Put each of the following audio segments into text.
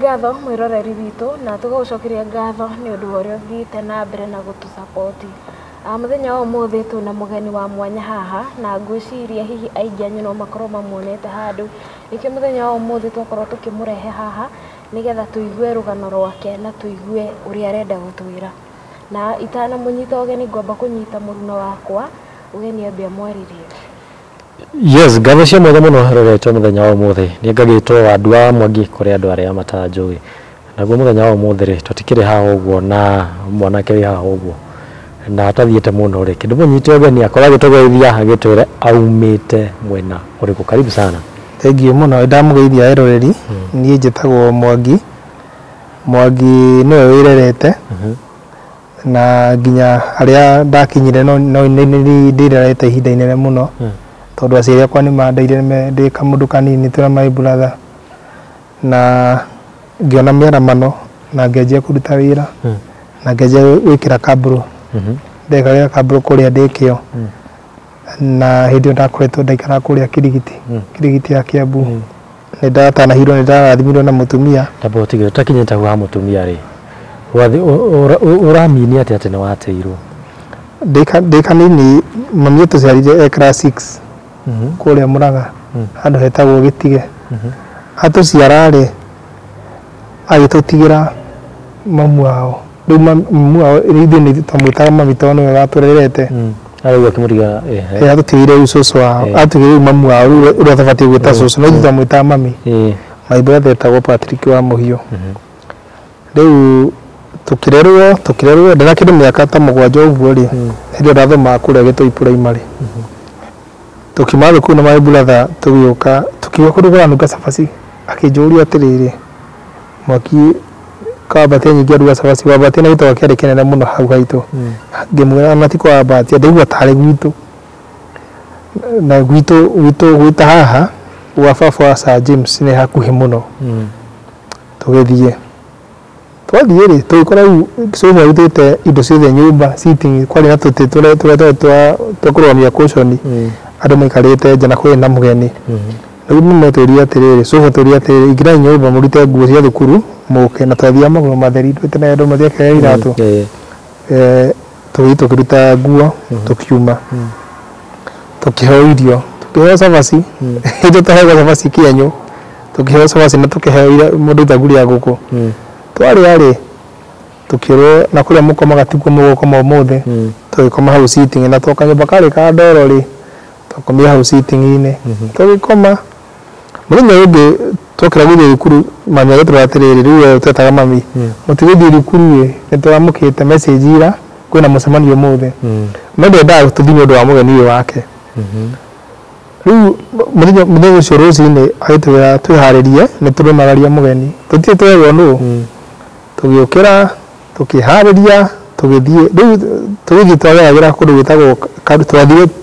ngatho mwiroreri witũ na tũgũcokeria ngatho nĩ ũndũ wa ũrĩa ũthiĩte na mbere na gũtũsapoti. Mũthenya wa ũmũthĩ twĩna mũgeni wa mwanya haha na ngwĩciria hihi aingĩ anyu no makorwo mamuonete handũ. Nĩkĩo mũthenya wa ũmũthĩ twakorwo tũkĩmũrehe haha nĩgetha tũigue rũgano rwake na tũigue ũrĩa arenda gũtwĩra. Na itanamũnyita ũgeni ngwamba kũnyita mũruno wakwa ũgeni ambia mwaririe. Yes, ngatho cia mwega mũno roretwo mũthenya wa ũmũthĩ. Nĩ ngagĩtwo Wandu wa Mwangi kũrĩ andũ arĩa matanjũĩ. Naguo mũthenya wa ũmũthĩ rĩ tũtikĩrĩ haha ũguo na mwanake wĩ haha ũguo. Na atathiĩte mũno rĩ kĩndũ mũnyite ũgeni akora gĩtũgeithia agĩtwĩre aumĩte mwena ũrĩkũ. Karibu sana. Thank you mũno ndamugeithia eroreri. Niĩ njĩtagwo Mwangi. Mwangi nĩwe wĩrerete. Na nginya arĩa ndakinyire no ndirerete ihinda inene mũno. Tondũ aciari akwa nĩ mandeire ndĩ kamũndũ kanini twĩna my brother. Na ngĩona mĩaramano na ngĩanjia kũruta wĩra. Na ngĩanjia gwĩkĩra kaburo. Ndekaga kaburo kũrĩa ndĩkĩo. Na hĩndĩ ĩyo ndakoretwo ndaikara kũrĩa Kirigiti ya Kiambu. Nĩ ndatanahirwo nĩ ndarathimirwo na mũtumia. Ndabo tigĩrĩ takinyĩte gwa mũtumia rĩ. Ũramini atĩ nĩ wateirwo. Ndĩ kanini mami tũciarire class 6. Kũrĩa Mũrang'a. Handũ hetagwo Gĩtige. Atũciara rĩ agĩtũtigĩra mamu wao. Rĩu mamu wao ithuĩ twamwĩtaga mami tondũ nĩwe watũrerete. Arĩu akĩmũtiga atũtigĩire cũcũ wao. Atũtigĩire mamu wao ũrĩa tũbatiĩ gwĩta cũcũ no ithuĩ twamwĩtaga mami. My brother etagwo Patrick wa Mũhio. Rĩu tukirerwo ndakĩrĩ mĩaka ta 7 ũguo rĩ hĩndĩ ndathomaga kũrĩa Gĩtũi primary. Tukiuma thukuru na my brother tugĩũka tukiuga kũrugũra nuka cabaci akĩnjũria atĩrĩrĩ Mwaki kabatia nyingĩ aruga cabaci wabatia na gĩtoro kĩarĩ kĩnene mũno hau haitũ. Ngĩmwĩra matiko wabatia ndaigua tarĩ gwitũ. Na gwitũ gwita haha wa baba wa Sir James nĩ hakuhĩ mũno. Tũgĩthiĩ twathiĩ rĩ tũgĩkora cũcũ arutĩte indo ciothe nyũmba sitting kwarĩ na tũtĩ tũrĩa tũkũrũgamia cushion. Andũ maikarĩte nja na kũrĩ na mũgeni. Rĩu mũmetũria atĩrĩrĩ cũcũ tũria atĩrĩrĩ ingĩra nyũmba mũrute nguo cia thukuru mũke na twathiĩ magũrũ matheri twĩtana andũ mathiakaga iratũ. Tũkĩruta nguo tũkiuma. Tũkĩheo irio tũkĩheo cabaci. Hĩndĩ tũheo cabaci kĩenyũ tũkĩheo cabaci na tũkĩheo mũndũ thaguri ya ngũkũ. Twarĩ arĩ tukĩrwo na kũrĩa mũkomaga tikuo mũgũkoma ũmũthĩ. Tũgĩkoma hau sitting na tũka nyũmba karĩ ka ndoro rĩ tũkomia hau sitting-inĩ. Tũgĩkoma mũthenya ũngĩ twokĩra gũthiĩ thukuru mami agĩtũra atĩrĩrĩ rĩu twetaga mami mũtigũthiĩ thukuru ĩ nĩtwamũkĩte message ira kwĩna mũcemanio ũmũthĩ. No ndendaga tũthiĩ nĩ ũndũ wa mũgeni ũyũ wake. Rĩu mũthenya ũcio rũcinĩ agĩtwĩra twĩharĩrie nĩtũrũmagaria mũgeni tũtirĩ twegwo nũ. Tũgĩũkĩra tũkĩharĩria tũgĩthiĩ rĩu tũgĩthiĩ twageragĩra kũndũ gwĩtagwo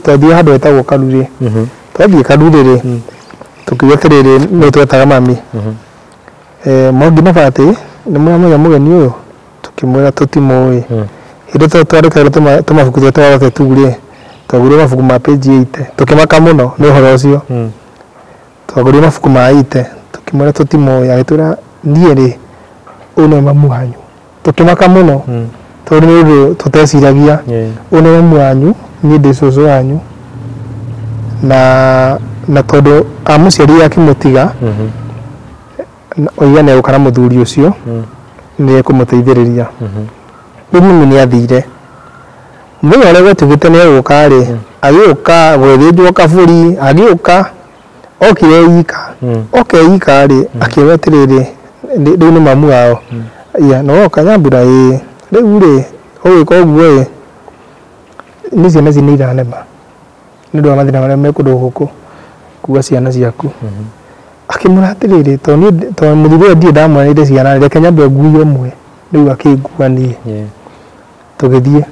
twathiĩ handũ hetagwo Karurĩ. Twathiĩ Karurĩ rĩ tũkiuga atĩrĩrĩ nĩ twetaga mami. Mwangi na Batĩ nĩ mũramenya mũgeni ũyũ tũkĩmwĩra tũtimũĩ. Hĩndĩ twandĩkagĩra tũmabuku twetagwo Tetu rĩ twagũrire mabuku ma page 8 tũkĩmaka mũno nĩ ũhoro ũcio. Twagũrire mabuku ma 8 tũkĩmwĩra tũtimũĩ agĩtwĩra niĩ rĩ ũyũ nĩ mamu wanyu. Tũkĩmaka mũno tondũ nĩ ũndũ tũteciragia ũyũ nĩ mamu wanyu niĩ ndĩ cũcũ wanyu. Na tondũ amũciari akĩmũtiga oiga nĩ egũka na mũthuri ũcio nĩ ekũmũteithĩrĩria. Rĩu mami nĩ athire mũthenya ũrĩa gwetugĩte nĩ egũka rĩ agĩũka gwethĩnjwo kabũri agĩũka okire ika rĩ akĩuga atĩrĩrĩ rĩu nĩ mamu wao. No oka Nyambura ĩ rĩu rĩ ũgĩka ũguo ĩ nĩ ciana ici nĩ iranema nĩ ũndũ wa mathĩna marĩa me kũndũ gũkũ kuga ciana ciaku. Akĩmwĩra atĩrĩrĩ tondũ mũthuri ũyũ ndirĩ ndamwanĩire ciana reke nyambe ngui ĩmwe rĩu akĩngua niĩ. Tũgĩthiĩ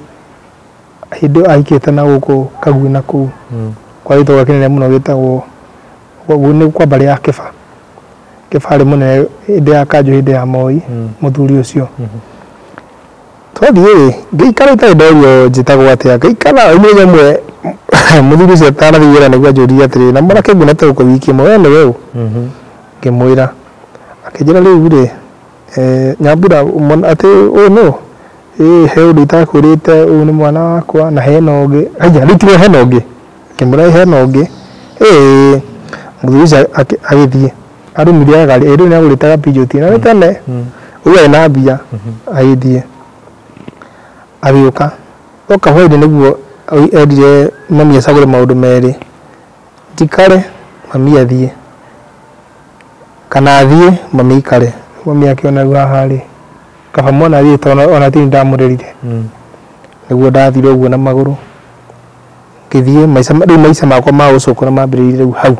hĩndĩ aikĩte na gũkũ Kaguĩ na kũu kwa gĩtũũra kĩnene mũno gĩtagwo nĩ kwa mbarĩ ya Kĩbarĩ mũnene hĩndĩ ya Kanjũ hĩndĩ ya Moi mũthuri ũcio. Twathiĩ ngĩikara itarĩ ndorio njĩtagwo atĩa ngĩikara mũthenya ũmwe mũthuri ũcio atanathiĩ wĩra nĩguo anjũririe atĩrĩrĩ na mwanake ngunĩte gũkũ wiki ĩmwe we nĩ weũ. Ngĩmwĩra akĩnjĩra rĩu rĩ Nyambura ati no he undu itakurite uyu ni mwana wakwa na hena ungi aja ritire hena ungi kimura hena ungi muthuica agithie arumire gari ero ni aguritaga pijoti na tene uwe na mbia agithie agiuka oka hwede niguo endire mami acagure maundu meri tikare mami athie kana athie mami ikare mami akiona haha ri kaba mwana athie tona ona tini ndamurerire niguo ndathire uguo na maguru ngithie maica makwa ma ucukura mambiriire riu hau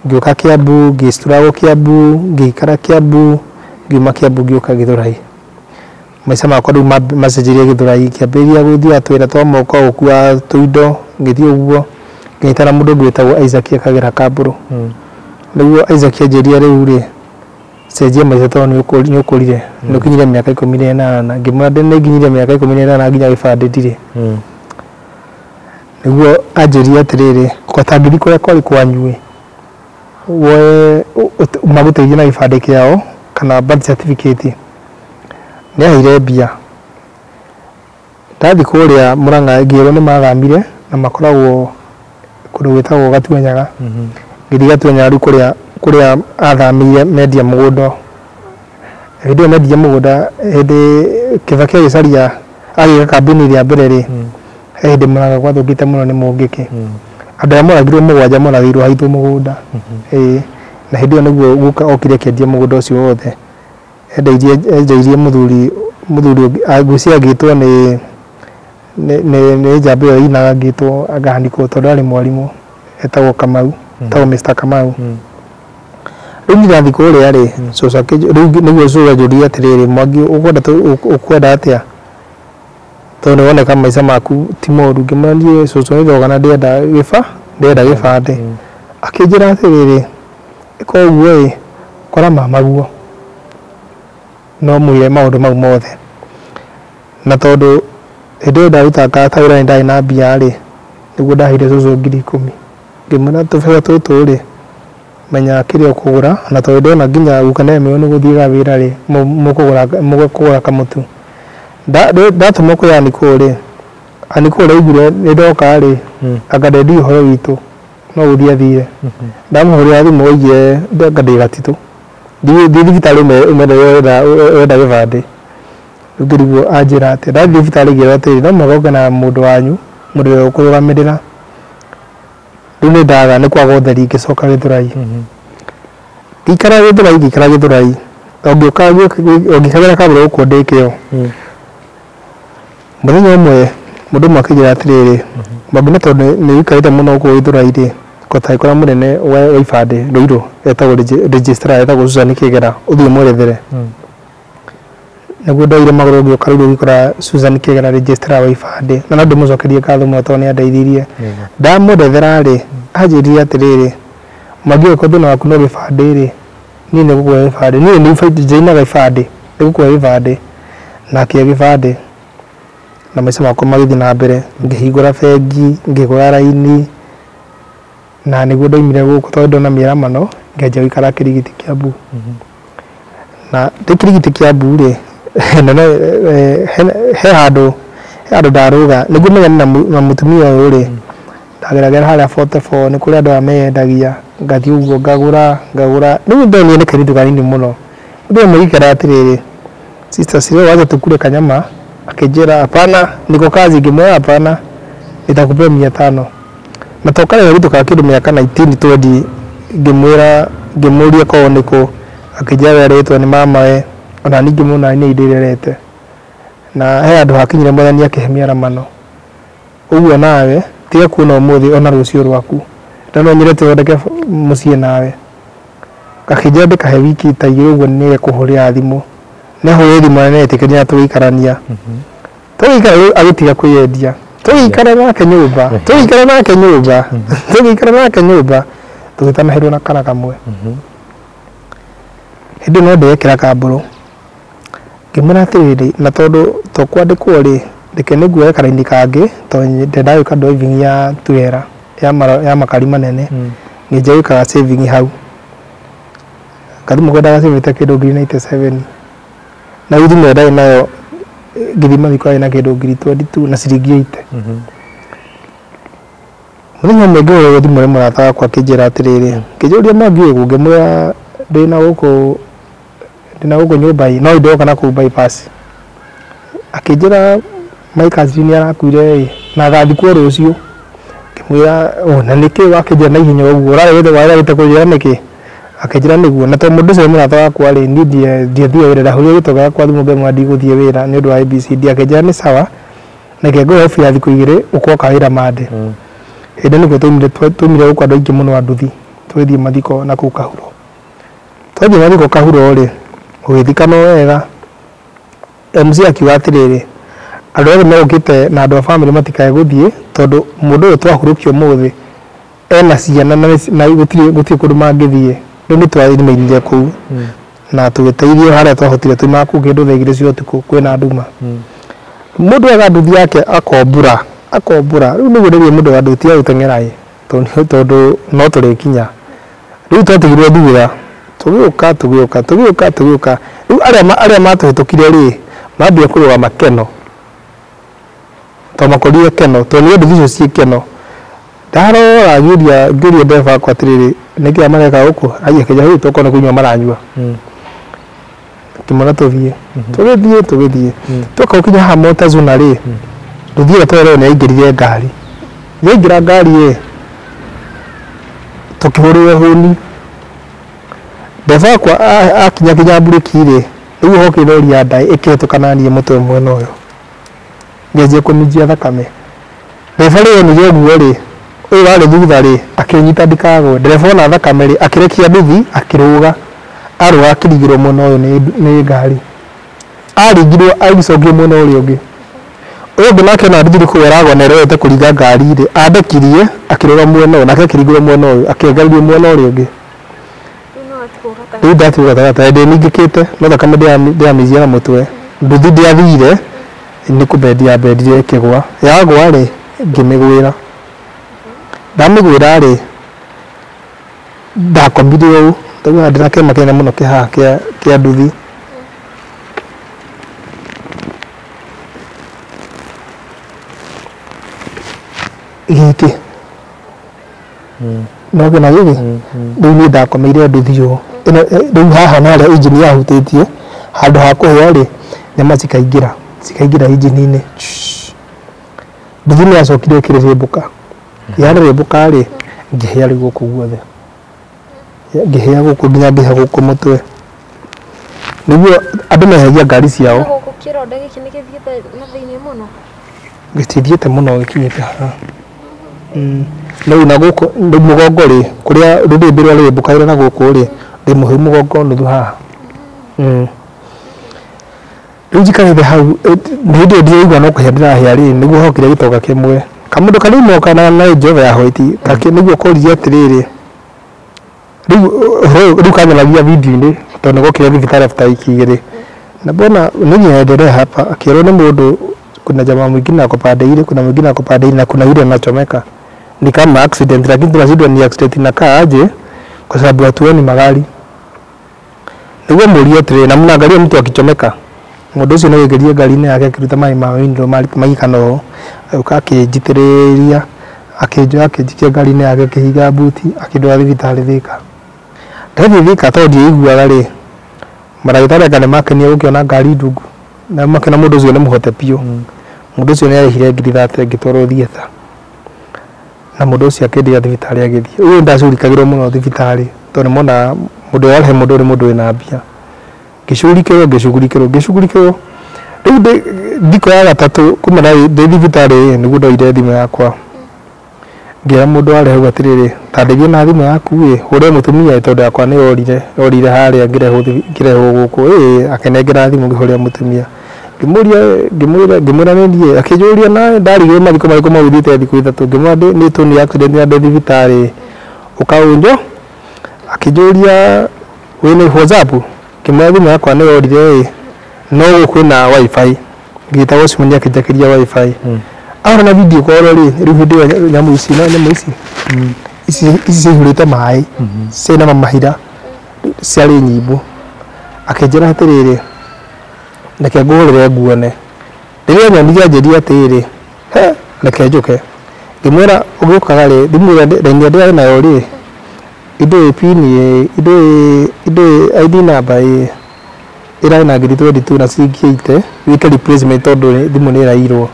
ngioka Kiambu ngistura Kiambu ngikara Kiambu ngiuma Kiambu ngioka Githurai maica makwa riu macenjirie Githurai kiambiria guthii atwira twa moko gukua tuindo ngithie uguo ngitara mundu gwitagwo Isaac Akagira Kamburu niguo Isaac anjiria riu ri cenjia maica to ni ukurire nukinyire miaka 18 ngimwende ni nginyire miaka 18 nginya gibande ndire niguo anjiria atiriri kwatangiri kuria kwari kwanyue we maguteithia na gibande kiao kana birth certificate ni aire mbia ndathi kuria Murang'a ngiro ni mathamire na makoragwo kundu gwitagwo Gatuenyaga ngithi Gatuenyaga riu kuria athamire mendia mugunda hindi mendia mugunda hindi Kibaki gicaria agiga kambuni ria mbere ri hindi Murang'a gwathukite muno ni mungiki andu aria moragirwo mugwanja moragirwo haitũ mugunda na hindi ĩyo nĩguo guka okire kendia mugunda ucio wothe endeirie muthuri ngwĩciria angĩtwo nĩ njamba ĩyo ĩinaga angĩtwo akahandikwo tondũ arĩ mwarimũ etagwo Kamau etagwo Mr. Kamau rĩu nĩndathi kũrĩa rĩ rĩu nĩguo cuca njũria atĩrĩrĩ Mwangi ũkwenda atĩa tondũ nĩwoneka maica maku ti moru ngĩmũria cucu nĩ thogana ndĩrenda gĩbande akĩnjĩra atĩrĩrĩ ĩka ũguo ĩ kora mamaguo no mwĩre maũndũ mau mothe na tondũ hĩndĩ ĩyo ndarutaga taũra nĩ ndarĩ na mbia rĩ nĩguo ndaheire cucu 10,000 ngĩmwĩra tũbeca tũtũ rĩ menya kĩrĩa ũkũgũra na tondũ ndona nginya guka Nehemia nĩ gũthiaga wĩra rĩ mũkũgũra kamũtu ndatũma kwĩ Anikũ rĩ Anikũ araigire nĩ ndoka rĩ anga ndendi ũhoro witũ no gũthiĩ athire ndamũhũrĩra thimũ oigire anga ndĩ gatitũ thiĩ thibitarĩ ũmere wenda gĩbandĩ rĩu ngĩriguo anjĩra atĩ ndathiĩ thibitarĩ ngĩrwo atĩrĩ no mũhaka ũke na mũndũ wanyu mũndũ ũrĩa ũkũrũgamĩrĩra rĩu nĩ ndaga nĩ kwaga ũtheri ngĩcoka Gĩthũrai ngĩikara Gĩthũrai ongĩkagĩra kabũra gũkũ ndĩ kĩo mũthenya ũmwe mũndũ ũmwe akĩnjĩra atĩrĩrĩ Mwangi tondũ nĩ ũikarĩte mũno gũkũ Gĩthũrai rĩ ngũtangĩkora mũnene wa ibandĩ Rũirũ etagwo registrar etagwo Susan Kĩgera ũthiĩ mwerethere nĩguo ndoire magũrũ ngĩũka rĩu ngĩkora Susan Kĩgera registrar wa ibandĩ na no ndĩmũcokerie ngatho mũno tondũ nĩ andeithirie ndamwerethera rĩ anjĩrire atĩrĩrĩ Mwangi ũyũ thĩna waku no gĩbandĩ rĩ niĩ nĩ gũkũhe gĩbandĩ niĩ nĩ njainaga gĩbandĩ nĩ gũkũhe gĩbandĩ na akĩhe gĩbandĩ na maica makwa magĩthiĩ na mbere ngĩhingũra bengi ngĩgũra raini na nĩguo ndoimire gũkũ tondũ ndona mĩaramano ngĩanjia gũikara Kĩrigiti Kiambu na ndĩ Kĩrigiti Kiambu rĩ he handũ ndarũga nĩguo menyane na mũtumia ũyũ rĩ ndageragera harĩa 44 nĩ kũrĩ andũ arĩa meyendagia ngathiĩ ũguo ngagũra rĩu ndonire nĩ kairĩtu kanini mũno mũndũ ũmwe gĩikara atĩrĩrĩ sister Sirũ wacha tukule kanyama akijera hapana niko kazi ngĩmwĩra hapana nitakupea 500 na toka leo tuka kidu miaka 19 ngĩmũria ko niko akijara retwa ni mama we ona ningi muna ni idirerete na he andu hakinyire mwathani akihemia ramano uguo nawe tiga kuona umuthi ona rucio rwaku ndano nyirete wondeke mucie nawe kakijende kahe wiki ta igĩrĩ uguo nĩ kuhũrĩra thimũ ne hũrĩ thimũ nene ĩtĩkĩria tũgĩikarania tũgĩikara agĩtiga kwĩyendia tũgĩikara nake nyũmba tũgĩtanaherwo na kana kamwe hĩndĩ no ndekĩra kambũrũ ngĩmwĩra atĩrĩrĩ na tondũ tũkwandĩkwo rĩ ndeke nĩguoe karaini kangĩ tondũ ndendagĩka driving ya tuera ya makari manene nĩnjagĩkaga saving hau Kathimo kwenda gasimite kindu 97 na thimũ ndai nayo ngithima thikũ na kindu 22 na ciringi 80 muthenya mwega thimũ rimwe rataga kwa kijira atiriri kijuria mwangi ngimwira ndina guku nyumba no ndoka na ku bypass akijira maikazi ni arakuire na gathi kwa rucio ngimwira na niki wakijira na ihinya uguo wale wite kujira niki akijira niguo na to mundu ucio murataga kwa ri ndie thie wira huria gitoga kwa thimu ngemwa ndi guthie wira ni undu wa ABCD akijira ni sawa na kego ofi ya thiku igiri ukoka wira mande ende niguo tumire gukwa andu aingi muno anduthi twithie mathiko na ku kahuro twathie mathiko kahuro ri ugithikano wega MC akiuga atiriri andu othe megukite na andu a family matikae guthie tondu mundu uyu twahurukio muthi ena ciana na gutiri kundu mangithie riu ni twathimirire kuu na tugiteithio haria twahotire tuma ku kindu thegire cio tuku kwina nduma mundu ega nduthi yake akombura riu niguo ndirie mundu wa nduthi aguteng'erai tondu no turikinya riu twatigirwe thuutha tugiuka riu aria matuhitukire ri mambia kuruga makeno to makorire keno to ni nduthi icio cie keno ndarora ngiuria ndefa kwa atiriri niki amareka guku aye kija hiyo tokona kunywa maranyua kimona tuthie tugithie toka ukinya ha mota zona ri nduthi atore ne ingirire ngari ngira ngari tukihurire huni ndefa kwa akinya bureki ri riu hoke rori ya ndai ikihetukananie mutwe mwena uyu ngeje kumijia thakame ndefa ri ni yeguo ri uyu wari thutha ri akinyita ndikagwe ndereba na thakame ri akirekia nduthi akiruga arwa akirigirwo mwena uyu ni ngari arigirwo agicogio mwena uria ungi uyu nake na nduthi ku yaragwa na rete kuriga ngari ri andekirie akiruga mwena uyu nake akirigirwo mwena uyu akiengaririo mwena uria ungi riu ndatiuga tagata ndi ningikite no thakame ndiamizia na mutwe nduthi ndiathire ni kubendia bendire ikigwa yagwa ri ngimigwira ndamigwira ri ndakombire u tauga ndirake makena muno kiha kia nduthi giki no gena giki riu ni ndakomeire nduthi u riu haha naria injini yahutitie handu ha kuhea ri nyama cikaingira injini-ini nduthi ni yacokire ikiririmbuka yaririmbũka ri ngihia ri guku guothe ngihia guku nginya ngihia guku mutwe niguo andu meheria ngari ciao guku kironda giki ni githiete na thiini muno gitithiete muno gikinyite haha riu na guku mugongo ri kuria rurimbi rwa ririmbukaire na guku ri ndi muhiu mugongo nuthu haha riu njikarite hau ni hindi ndiraigua no kuhia ndirahia ri niguo hokire gitoka kimwe kamundu kari moka na Jehova ya hoiti take niguo koririe atiriri riu kanyalagia video-ini tondu gukire thibitari after wiki igiri na bona niendelee hapa akirwo ni mundu kuna jamaa mwingine ako pande ile kuna mwingine ako pande ile na kuna yule anachomeka ni kama accident lakini tunashindwa ni accident na kaa aje kwa sababu watu ni magari niguo murie atiriri na mnaangalia mtu akichomeka mundu ucio no gegerie ngari-ini yake akiruta mai ma window magikano akijitiriria akijikia ngari-ini yake akihiga buti akindwara thibitari Thika ndathi Thika to ndiiguaga ri maragitari anga nimakenia gukiona ngari ndungu na makena mundu ucio ni muhote piu mundu ucio ni arihire ngiri 30 ngitwarwo thieta na mundu ucio akendia thibitari agithie uyu ndacurikagirwo muno thibitari tondu mona mundu warhe mundu ni mundu wina mbia ngicugurikirwo riu ndiko ya gatatu kuma na thibitari niguo ndoire thimu yakwa ngira mundu arehe atiriri tandigie na thimu yaku hure mutumia tondu yakwa ni orire haria ngirehwo guku akenengera thimu ngihuria mutumia ngimwira nindie akijuria na ndarigire mathiko mariko mauthite thiku ithatu ngimwira ni tuni accident ya thibitari ukaunjo akijuria wini WhatsApp kimwe thimu yakwa ni orire no gukwina wifi ngita gocimunia kijakiria wifi ahora na video kwa ri riu video nyamu ici icihurite mai cina mahira ciarĩ nyimbo akĩnjĩra atĩrĩrĩ reke ngũhũrĩre nguone rĩrĩa nyonire anjĩria atĩrĩrĩ he reke njũke ngĩmwĩra ũgĩũkaga rĩ thimũ ĩrĩa ndĩrarĩ nayo rĩ indo pini indo ID number ĩrarĩ na 22 na ciringi wĩke replacement tondũ thimũ nĩ ĩrairwo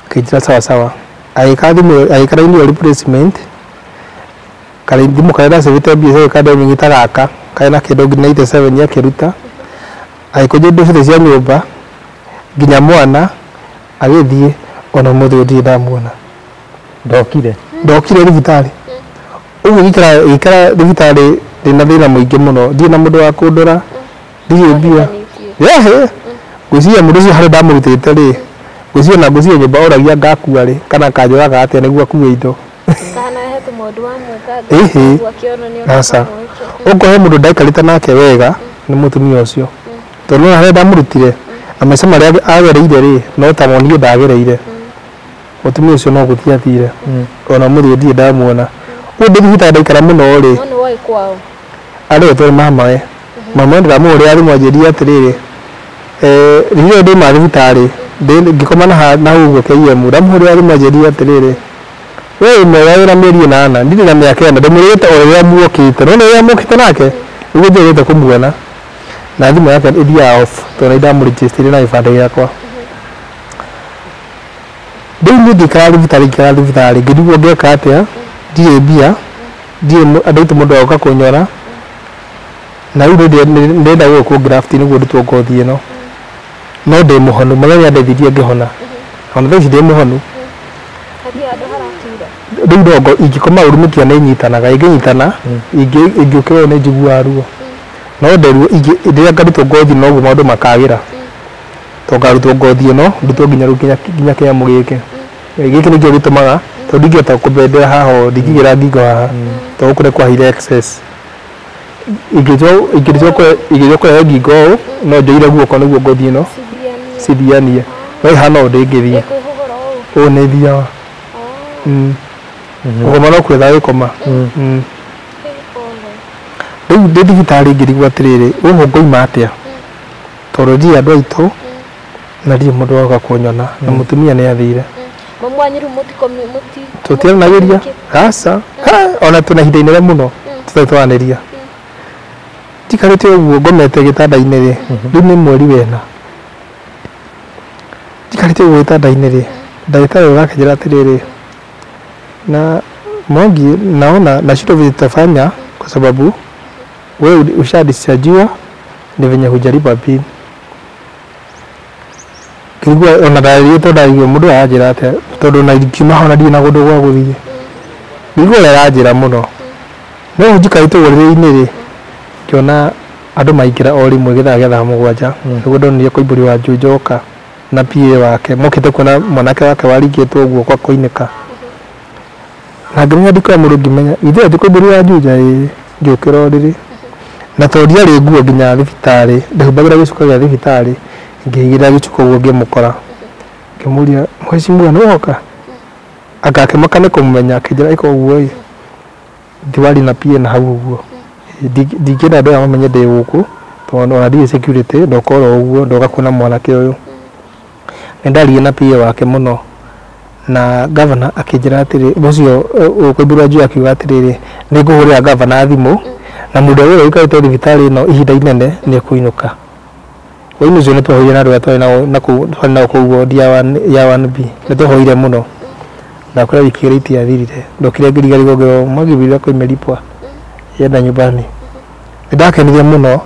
akĩnjĩra sawa sawa agĩka raini ya replacement kare thimũ karĩa ndacĩbĩte mbia cia gwĩka ndemĩ ta gaka karĩ na kĩndũ nginya 97 akĩruta agĩkũnjia indo ciothe cia nyũmba nginya mwana agĩthiĩ ona mũthĩ ũndirĩ ndamuona ndokire thibitarĩ ũguo gĩikara thibitarĩ ndĩna thĩna mũingĩ mũno ndirĩ na mũndũ wa kũndora ndirĩ mbia ngwĩciria mũndũ ũcio harĩ ndamũrutĩte rĩ ngwĩciria nyũmba oragia ngakua rĩ kana kanjoraga atĩa nĩguo akue indo aca ũngĩhe mũndũ ndaikarĩte nake wega nĩ mũtumia ũcio tondũ no harĩa ndamũrutire na maica marĩa agereire rĩ no ta monio ndagereire mũtumia ũcio no gũtiathire ona mũthĩ ndirĩ ndamuona ũndũ thibitarĩ ndaikara mũno rĩ arĩ twarĩ mamawe mama ndĩramũhũrĩra thimũ anjĩria atĩrĩrĩ rĩrĩa ndauma thibitarĩ ngĩkoma na hau ũguo KM ndamũhũrĩra thimũ anjĩria atĩrĩrĩ we mwega wĩna mĩeri 8 ndirĩ na mĩaka 4 ndĩmũrĩte o rĩrĩa muokĩte no rĩrĩa mokĩte nake nĩguo njĩrĩte kũmuona na thimũ yake ĩthiaga off tondũ ndamũregister na gĩbandĩ gĩakwa rĩu niĩ ngĩikara thibitarĩ ngĩrigwo ngeka atĩa ndirĩ mbia ndirĩ andũ aitũ mũndũ agoka kũnyora na rĩu ndĩrenda gũkũ graft nĩguo ndutwo ngothi ĩno no ndĩ mũhonu mũthenya ndeithirie ngĩhona ona thaa ici ndĩ mũhonu rĩu ndongo ingĩkoma ũru mũtwe nĩ nyitanaga ingĩnyitana ingĩũkĩrwo nĩ njiguaga ruo no nderuo rĩrĩa ngarutwo ngothi noguo maũndũ makagĩra to ngarutwo ngothi ĩno ndutwo nginya kĩamo gĩkĩ nĩkĩo gĩtũmaga tondũ ndingĩhota kũbendera haha ndingĩgĩra ngingo haha tondũ kũrĩa kwahire excess ingĩtua kũrehe ngingo ũũ no njoire guoko nĩguo ngothi ĩno cithianie no ihana ũndũ ingĩthiĩ ũũ nĩ thiaga gũkoma no kwetha gĩkoma rĩu ndĩ thibitarĩ ngĩrigwo atĩrĩrĩ ũguo ngoima atĩa tondũ ndirĩ andũ aitũ na ndirĩ mũndũ woka kũnyona na mũtumia nĩ athire tũtiaranagĩria aca ona tũna ihinda inene mũno tũtarĩ twaranĩria njikarĩte ũguo ngomete gĩtanda-inĩ rĩ rĩu nĩ mweri wena njikarĩte ũguo gĩtanda-inĩ rĩ ndagĩtarĩ ũrakanjĩra atĩrĩrĩ na Mwangi naona nashindwa vile tutafanya kwa sababu wewe ushadischargiwa ni venye hujalipa pin kigwa ona dalili to dalili mundu ajira ate tondu na ikiuma hona ndi na gundu gwa guthie niguo arajira muno no njikaite uriri-ini ri kiona andu maingira o rimwe githaa thaa mugwanja niguo ndonire koimburi wa Njoka na PA wake mokite kuona mwanake wake warigitwo guo kwa koinika na nginya ndikwa mũndũ ngĩmenya ithe ndikoimburi wa Juja ngĩũkĩra ũrĩrĩ na tondũ ndiarĩ nguo nginya thibitarĩ ndahumbagira gĩcuka gĩa thibitarĩ ngĩigĩra gĩcuka ũguo ngĩmũkora ngĩmũria mheshimiwa nĩ woka akakĩmaka nĩ kũmumenya akĩnjĩra ĩka ũguo ndiwari na PA na hau ũguo ndingĩenda andũ aya mamenye ndĩ gũkũ tondũ ona ndirĩ security ndokora ũguo ndoka kuona mwanake ũyũ nĩndaririe na PA wake mũno na governor akĩnjĩra atĩrĩ ũcio ũkoimbũra Njoka akiuga atĩrĩrĩ nĩ ngũhũrĩra governor thimũ na mũndũ ũrĩa ũikarĩte thibitarĩ ĩno ihinda inene nĩ ekũinũka waini ũcio nĩ twahoire na andũ arĩa twarĩ nao kũu ward ya 1B nĩ twahoire mũno ndakwĩra wiki ĩrĩa itiathirire ndokire ngĩrigarigwo Mwangi koimeripwa yenda nyumbani nĩndakenirie mũno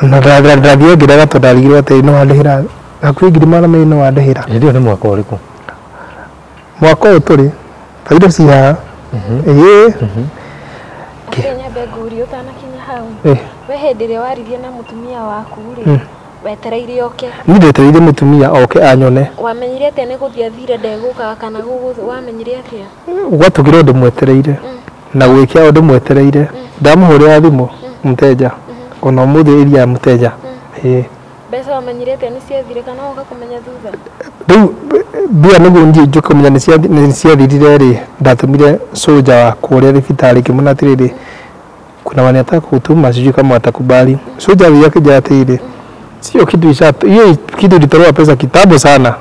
na ndathiĩ ngĩraga tondũ ndarigirwo atĩ no wandĩhĩra hakuhĩ ngiri magana merĩ no wandĩhĩra ndio nĩ mwaka ũrĩkũ mwaka ũyũ tũrĩ indo ci haha Kenya beguri utanakinya hau we hĩndĩ ĩrĩa waririe na mũtumia waku rĩ wetereire oke nĩ ndetereire mũtumia oke anyone wamenyire atĩa nĩ gũthiĩ athire ndegũka kana wamenyire atĩa gwatũgire ũndũ mwetereire na gwĩkia ũndũ mwetereire ndamũhũrĩra thimũ mteja ona ũmũthĩ iria mteja mbeca wamenyire atĩa nĩ ciathire kana woka kũmenya thutha rĩu mbia nĩguo njũke kũmenya nĩ ciathirire rĩ ndatũmire soldier wa kũrĩa thibitarĩ ngĩmwĩra atĩrĩrĩ kuna wanataka kutuma, sijui kama watakubali. Soja yake jati ile sio kitu ishato, hiyo kitu ilitolewa pesa kitambo sana.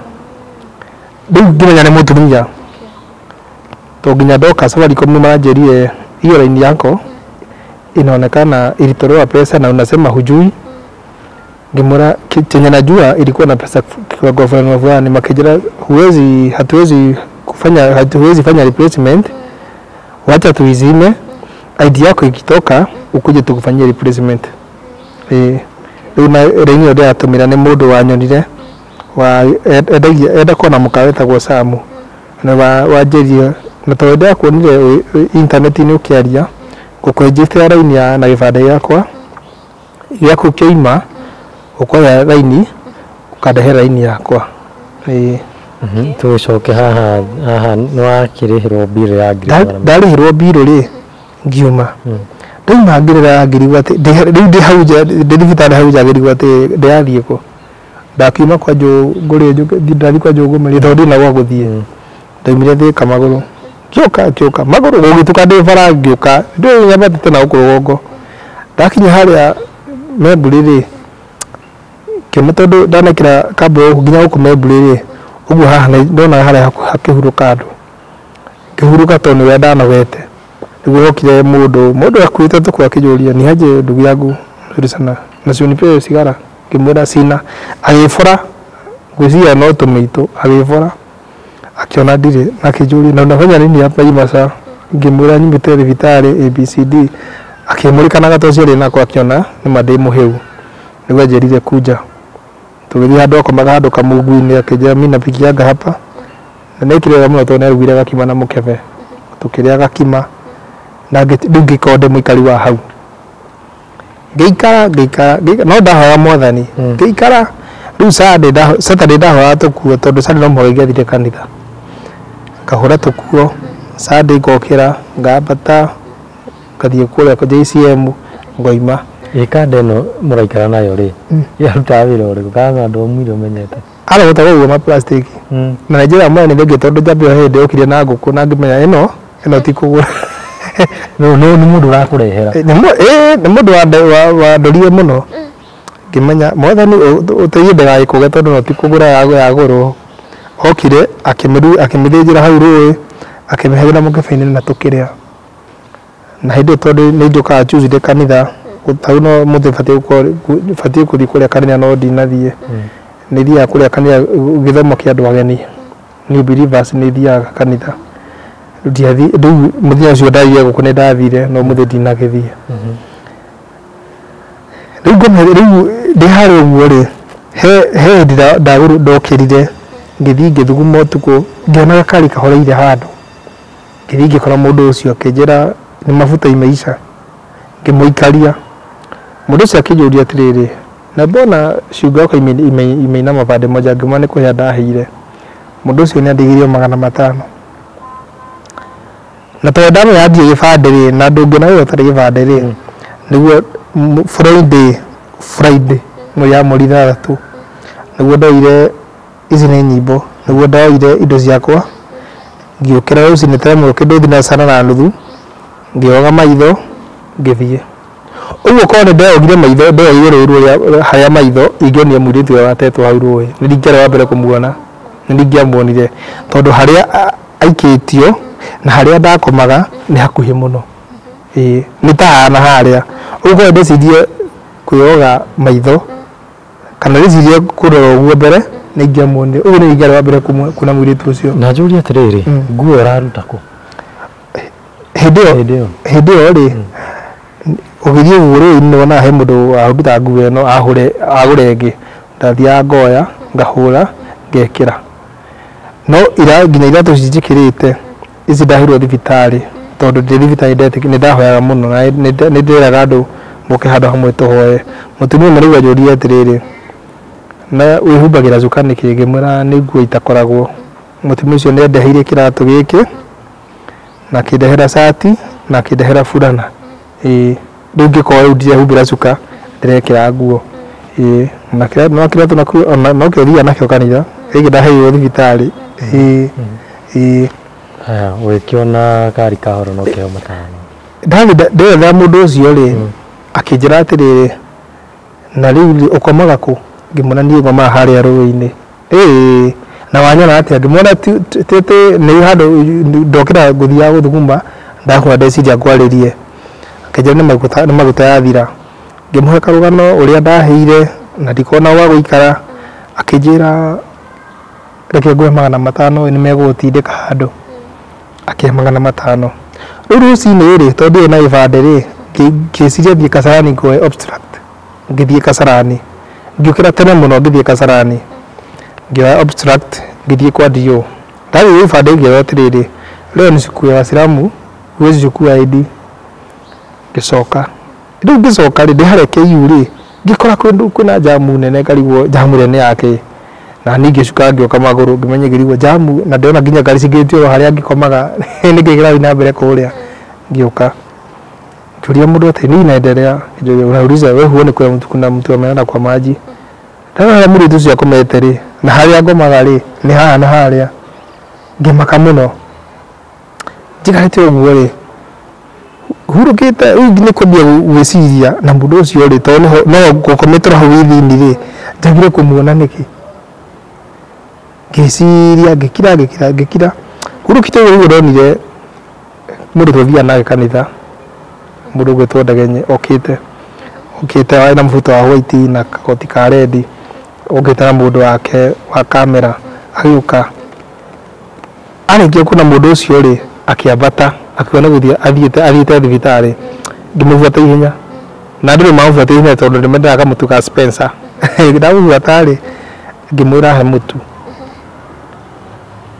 Ndio gina nyane mutumia to ginya doka Safaricom managerie hiyo line yako inaonekana ilitolewa pesa na unasema hujui. Ngimura chenye najua ilikuwa na pesa kwa government ni makejera, hatuwezi fanya replacement, wacha tuizime, ID yako ikitoka ukuje tukufanyia replacement. Una line ndio atumira ni mundu wanyonire wa enda kona mukaweta gwa Samu na wajeria na tawenda kuonire internet ni ukiaria gukwenjete line ya na gibande yakwa kĩima ukoya line ukadehe line yakwa. Tucoke haha no akirihirwo bill ya ngiri ndarihirwo bill ri ngiuma ndaima ngirira ngirigwa ati ndi hauja ndithibitari hauja ngirigwa ati ndiathie ko ndakiuma kwa nguri ndari kwa ngumeri tondu na gwa guthie ndaimire thika maguru kioka maguru gugituka ndi bara ngioka ndio nyabatite na ukurugongo ndakinya haria mebulire kemutondo ndanekira kabo nginya ukumebulire ugu haha ndona haria hakihuruka andu kihuruka tonu wenda na wete niguo hokire mundu akwite tukwa kijuria ni haje ndugu yangu nzuri sana na siunipe sigara kimwira sina agifora gwizia no tumito agifora akiona ndire na kijuria na unafanya nini hapa hii masa ngimwira nyimite thibitari ABCD akimurika na gatocio rina kwa akiona ni mademu heu niguo ajerire kuja tugithia handu akomaga handu kamungu-ini akija mimi napikiaga hapa na nekirega muno tondu nerugire gakima na mukebe tukiria gakima na ngikonde muikari wa hau ngeikara no ndahoya mwathani ngeikara riu Saturday ndahoya tukuo tondu Sunday no mhoya thire kanitha ngahura tukuo Sunday ngokira ngambata ngathie kuria kwa JCM ngoima ikande no muraikara nayo ri yaruta wira uriku kana andu mwire umenyete ala gutago ma plastic na Nigeria mwana nige tondu njambio hende okire na nguku na ngimenya ino ti kugura no ni mundu rakurehera ni mundu wa ndorie muno ngimenya mwathani uteie ndega ikuge tondu no ti kugura yagurwo okire akimithijira hau ruwe akimihegera mukebe-ini na tukiria na hindi tondu ni njuka choose de kanitha utau no muthe fatie kuthi kuria kanitha no ndinathie ni thia kuria kanitha githomo kia andu ageni ni believers ni thia kanitha ndiathi ndu muthia ucio ndathie gukune ndathire no muthe ndinagithie riu ndi hari uguo ri he ndaguru ndokirire ngithi ngithuguma utuku ngiona gakari kahoreire handu ngithi ngikora mundu ucio akinjira ni mafuta imeisha ngimuikaria mundu ucio akijuria atiriri na mbona shuga yako imeina mabande moja ngima ni kuhia ndahire mundu ucio ni andigirio 500 na tondu ndamu yathie gibande ri na ndungi nayo utari gibande ri niguo Friday mweri ya mweri 3 niguo ndoire ici ni nyimbo niguo ndoire indo ciakwa ngiukira ucio ni temo kindu thina sana na nuthu ngioga maitho ngithie uguo kone ndeogire maitho ndeogire ruru haya maitho ingionia mwiritu wa tetu hau ruwe nindingere wa mbere kumuona nindingiamuonire tondu haria aikitio na haria ndakomaga ni hakuhi muno ni tahana haria uguo ndecirie kuyoga maitho kana ndecirie kurora uguo mbere ningiamuonire uguo nindingere wa mbere kuna mwiritu ucio na juria atiriri nguo raruta ku hidio ri ugirie uguru ni wona he mundu ahuta nguo ino agure ngi ndathia ngoya ngahura ngekira no ira nginya iratu cijikirite ici ndahirwo thibitari tondu ndi thibitari ndetiki ni ndahoyaga muno na ni ndiraga andu muke handu hamwe tuhoye mutumia mari wajuria atiriri na wihumbagira cukani kingi mwira ni nguo itakoragwo mutumia ucio ni ndehire kiratu giki na kidehera sati na kidehera fulana ndungi kwa udie humbira cuka ndirekira nguo na kira no kira tunaku no kiria nakyo kanitha igida heyo thibitari aya wekiona kari kahoro no keo matano ndetha mundu ucio ri akinjira atiriri na riu ukomaga ku ngimona nie ngoma haria ruini na wanyona atia ngimona tete ni handu ndokira guthia guthuguma ndakwa ndeciria kwaririe akinjira ni maguta yathira ngimuhe karugano uria ndaheire na ndikona wa guikara akinjira reke ngwe 500 ni megutindika handu akia 500 riu rucini ri tondu na ibande ri ngiciria thie Kasarani ngwe obstruct ngithie Kasarani ngiukira tene muno ngithie Kasarani ngioya obstruct ngithie kwa dio ndari ibande ngioya atiriri leo ni siku ya Waislamu wezi chukua ID gicoka riu gicoka ri ndihareke yuri ngikora kwina jamu nene karigwo jamu nene yake na ningi cuka ngioka maguru ngimenye girigwo jamu na ndona nginya ngari cingitio haria ngikomaga ningigira ina mbere kuria ngioka tulia mundu ati nini naendelea unauliza wewe huone kuna mtu ameenda kwa maji tena muri tu cia komete ri na haria ngomaga ri ni haha na haria ngimaka muno jigarite uguo ri hurukite ni kwambia gwiciria na mundu ucio ri to no gukometera hau thini ri njagire kumuona niki ngiciria ngikira hurukite uguo ndonire mundu tuthia na kanitha mundu gwetwo Ndagenye okite na mfuto wa white na koti ka red okite na mundu wake wa kamera agiuka arĩkia kuna mundu ucio ri akiambata akiona guthia athiite thibitari ngimubuata ihenya na ndiri mabuata ihenya tondu ndimendaga mutu ka Spencer ndabuata ri ngimwira he mutu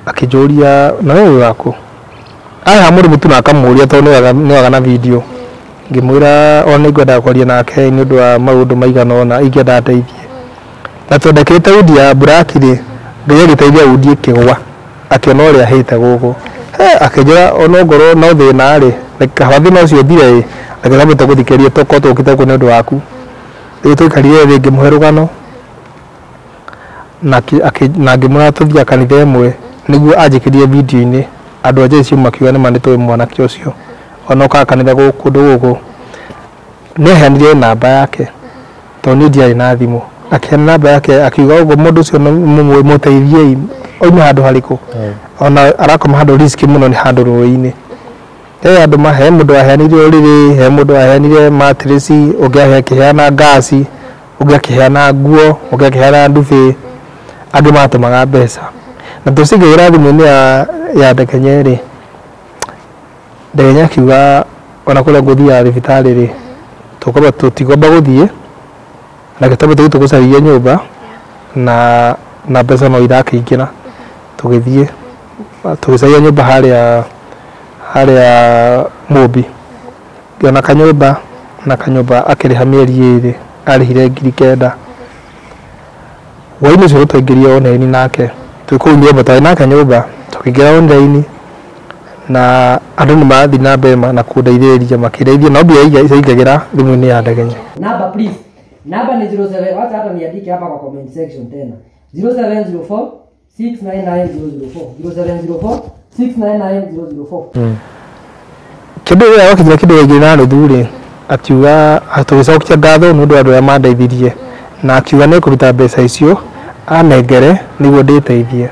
akijuria na wewe wako aya muri mutu na akamuria tondu niwaga na video ngimwira ona ngwenda kwaria nake ni undu wa maundu maigana ona ingenda ndeithie na tondekete udi ya black ri ngiye giteithia udi kigwa akiona uria hite gugu akijira ona ngoro no thina ri kahathi no cio thire akigamba tuguthikeria toko tukite ku ni undu waku ri tuikarire thi ngimuhe rugano na ngimwira tuthia kanitha imwe niguo anjikirie video ini andu aje cio makiuga ni manito mwanake ucio ona kanitha kundu gugu ni heanire namba yake to ni ndiari na thimu akiana namba yake akiuga uguo mundu ucio muteithie oime handu hariku ona arakoma handu risk muno ni handu ruini andu mahe mundu aheanire uriri he mundu aheanire mattress ungiahe kiheana gasi ungiakiheana nguo ungiakiheana ndubi andu matumaga mbeca na tucigira thimu-ini ya Ndagenye ri Ndagenye akiuga ona kuria nguthia thibitari ri tukorwo tutigomba guthie na gitobe tugucaria nyumba na mbeca no irakiingira tugithie tugicaria nyumba haria Mumbi ngiona kanyumba akiriha mieri 2 arihire 9,000 waini cio tuingiria online nake tukunyia matawe nake nyumba tukiingira online na andu ni mathi na mbere na kundeithĩrĩria makĩndeithia no mbia igagira thimu-inĩ ya Ndagenye. Number please. Number ni 07, wacha hata niandike hapa kwa comment section tena. 0704 699004. 0704 699004. Kindu ya wakinya kindu igi na thuri atiuga atugicokia ngatho nundu andu ya mandeithirie na akiuga ni kuruta mbeca icio anengere niguo nditeithie.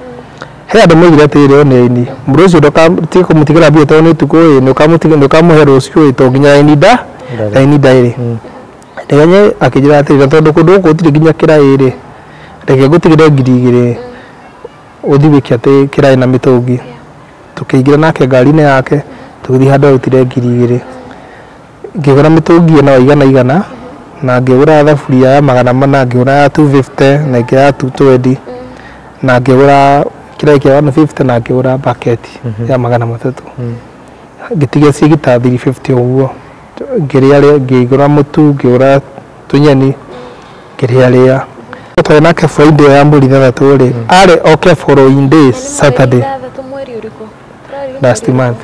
He andu moigire atiri online mundu ucio ndokati kumutigĩra mbia tondu tuko ndukamuhe rucio to nginya inida iri Ndagenye akijira atiri tondu kundu guku gutiri nginya kirai ri reke ngutigire 2,000 uthibikia ati kirai na mitungi tukiingira nake ngari-ini yake tugithi handu arutire 2,000 ngigura mitungi na igana na ngigura thaburia ya 400 ngigura ya 250 na ngigura ya 220 na ngigura kirai kia 150 na ngigura bucket ya 300 ngitigia cigita 350 uguo ngigura mutu ngigura tunyeni ngiria twari nake Friday ya mburi 3 ri ari okay following day Saturday last month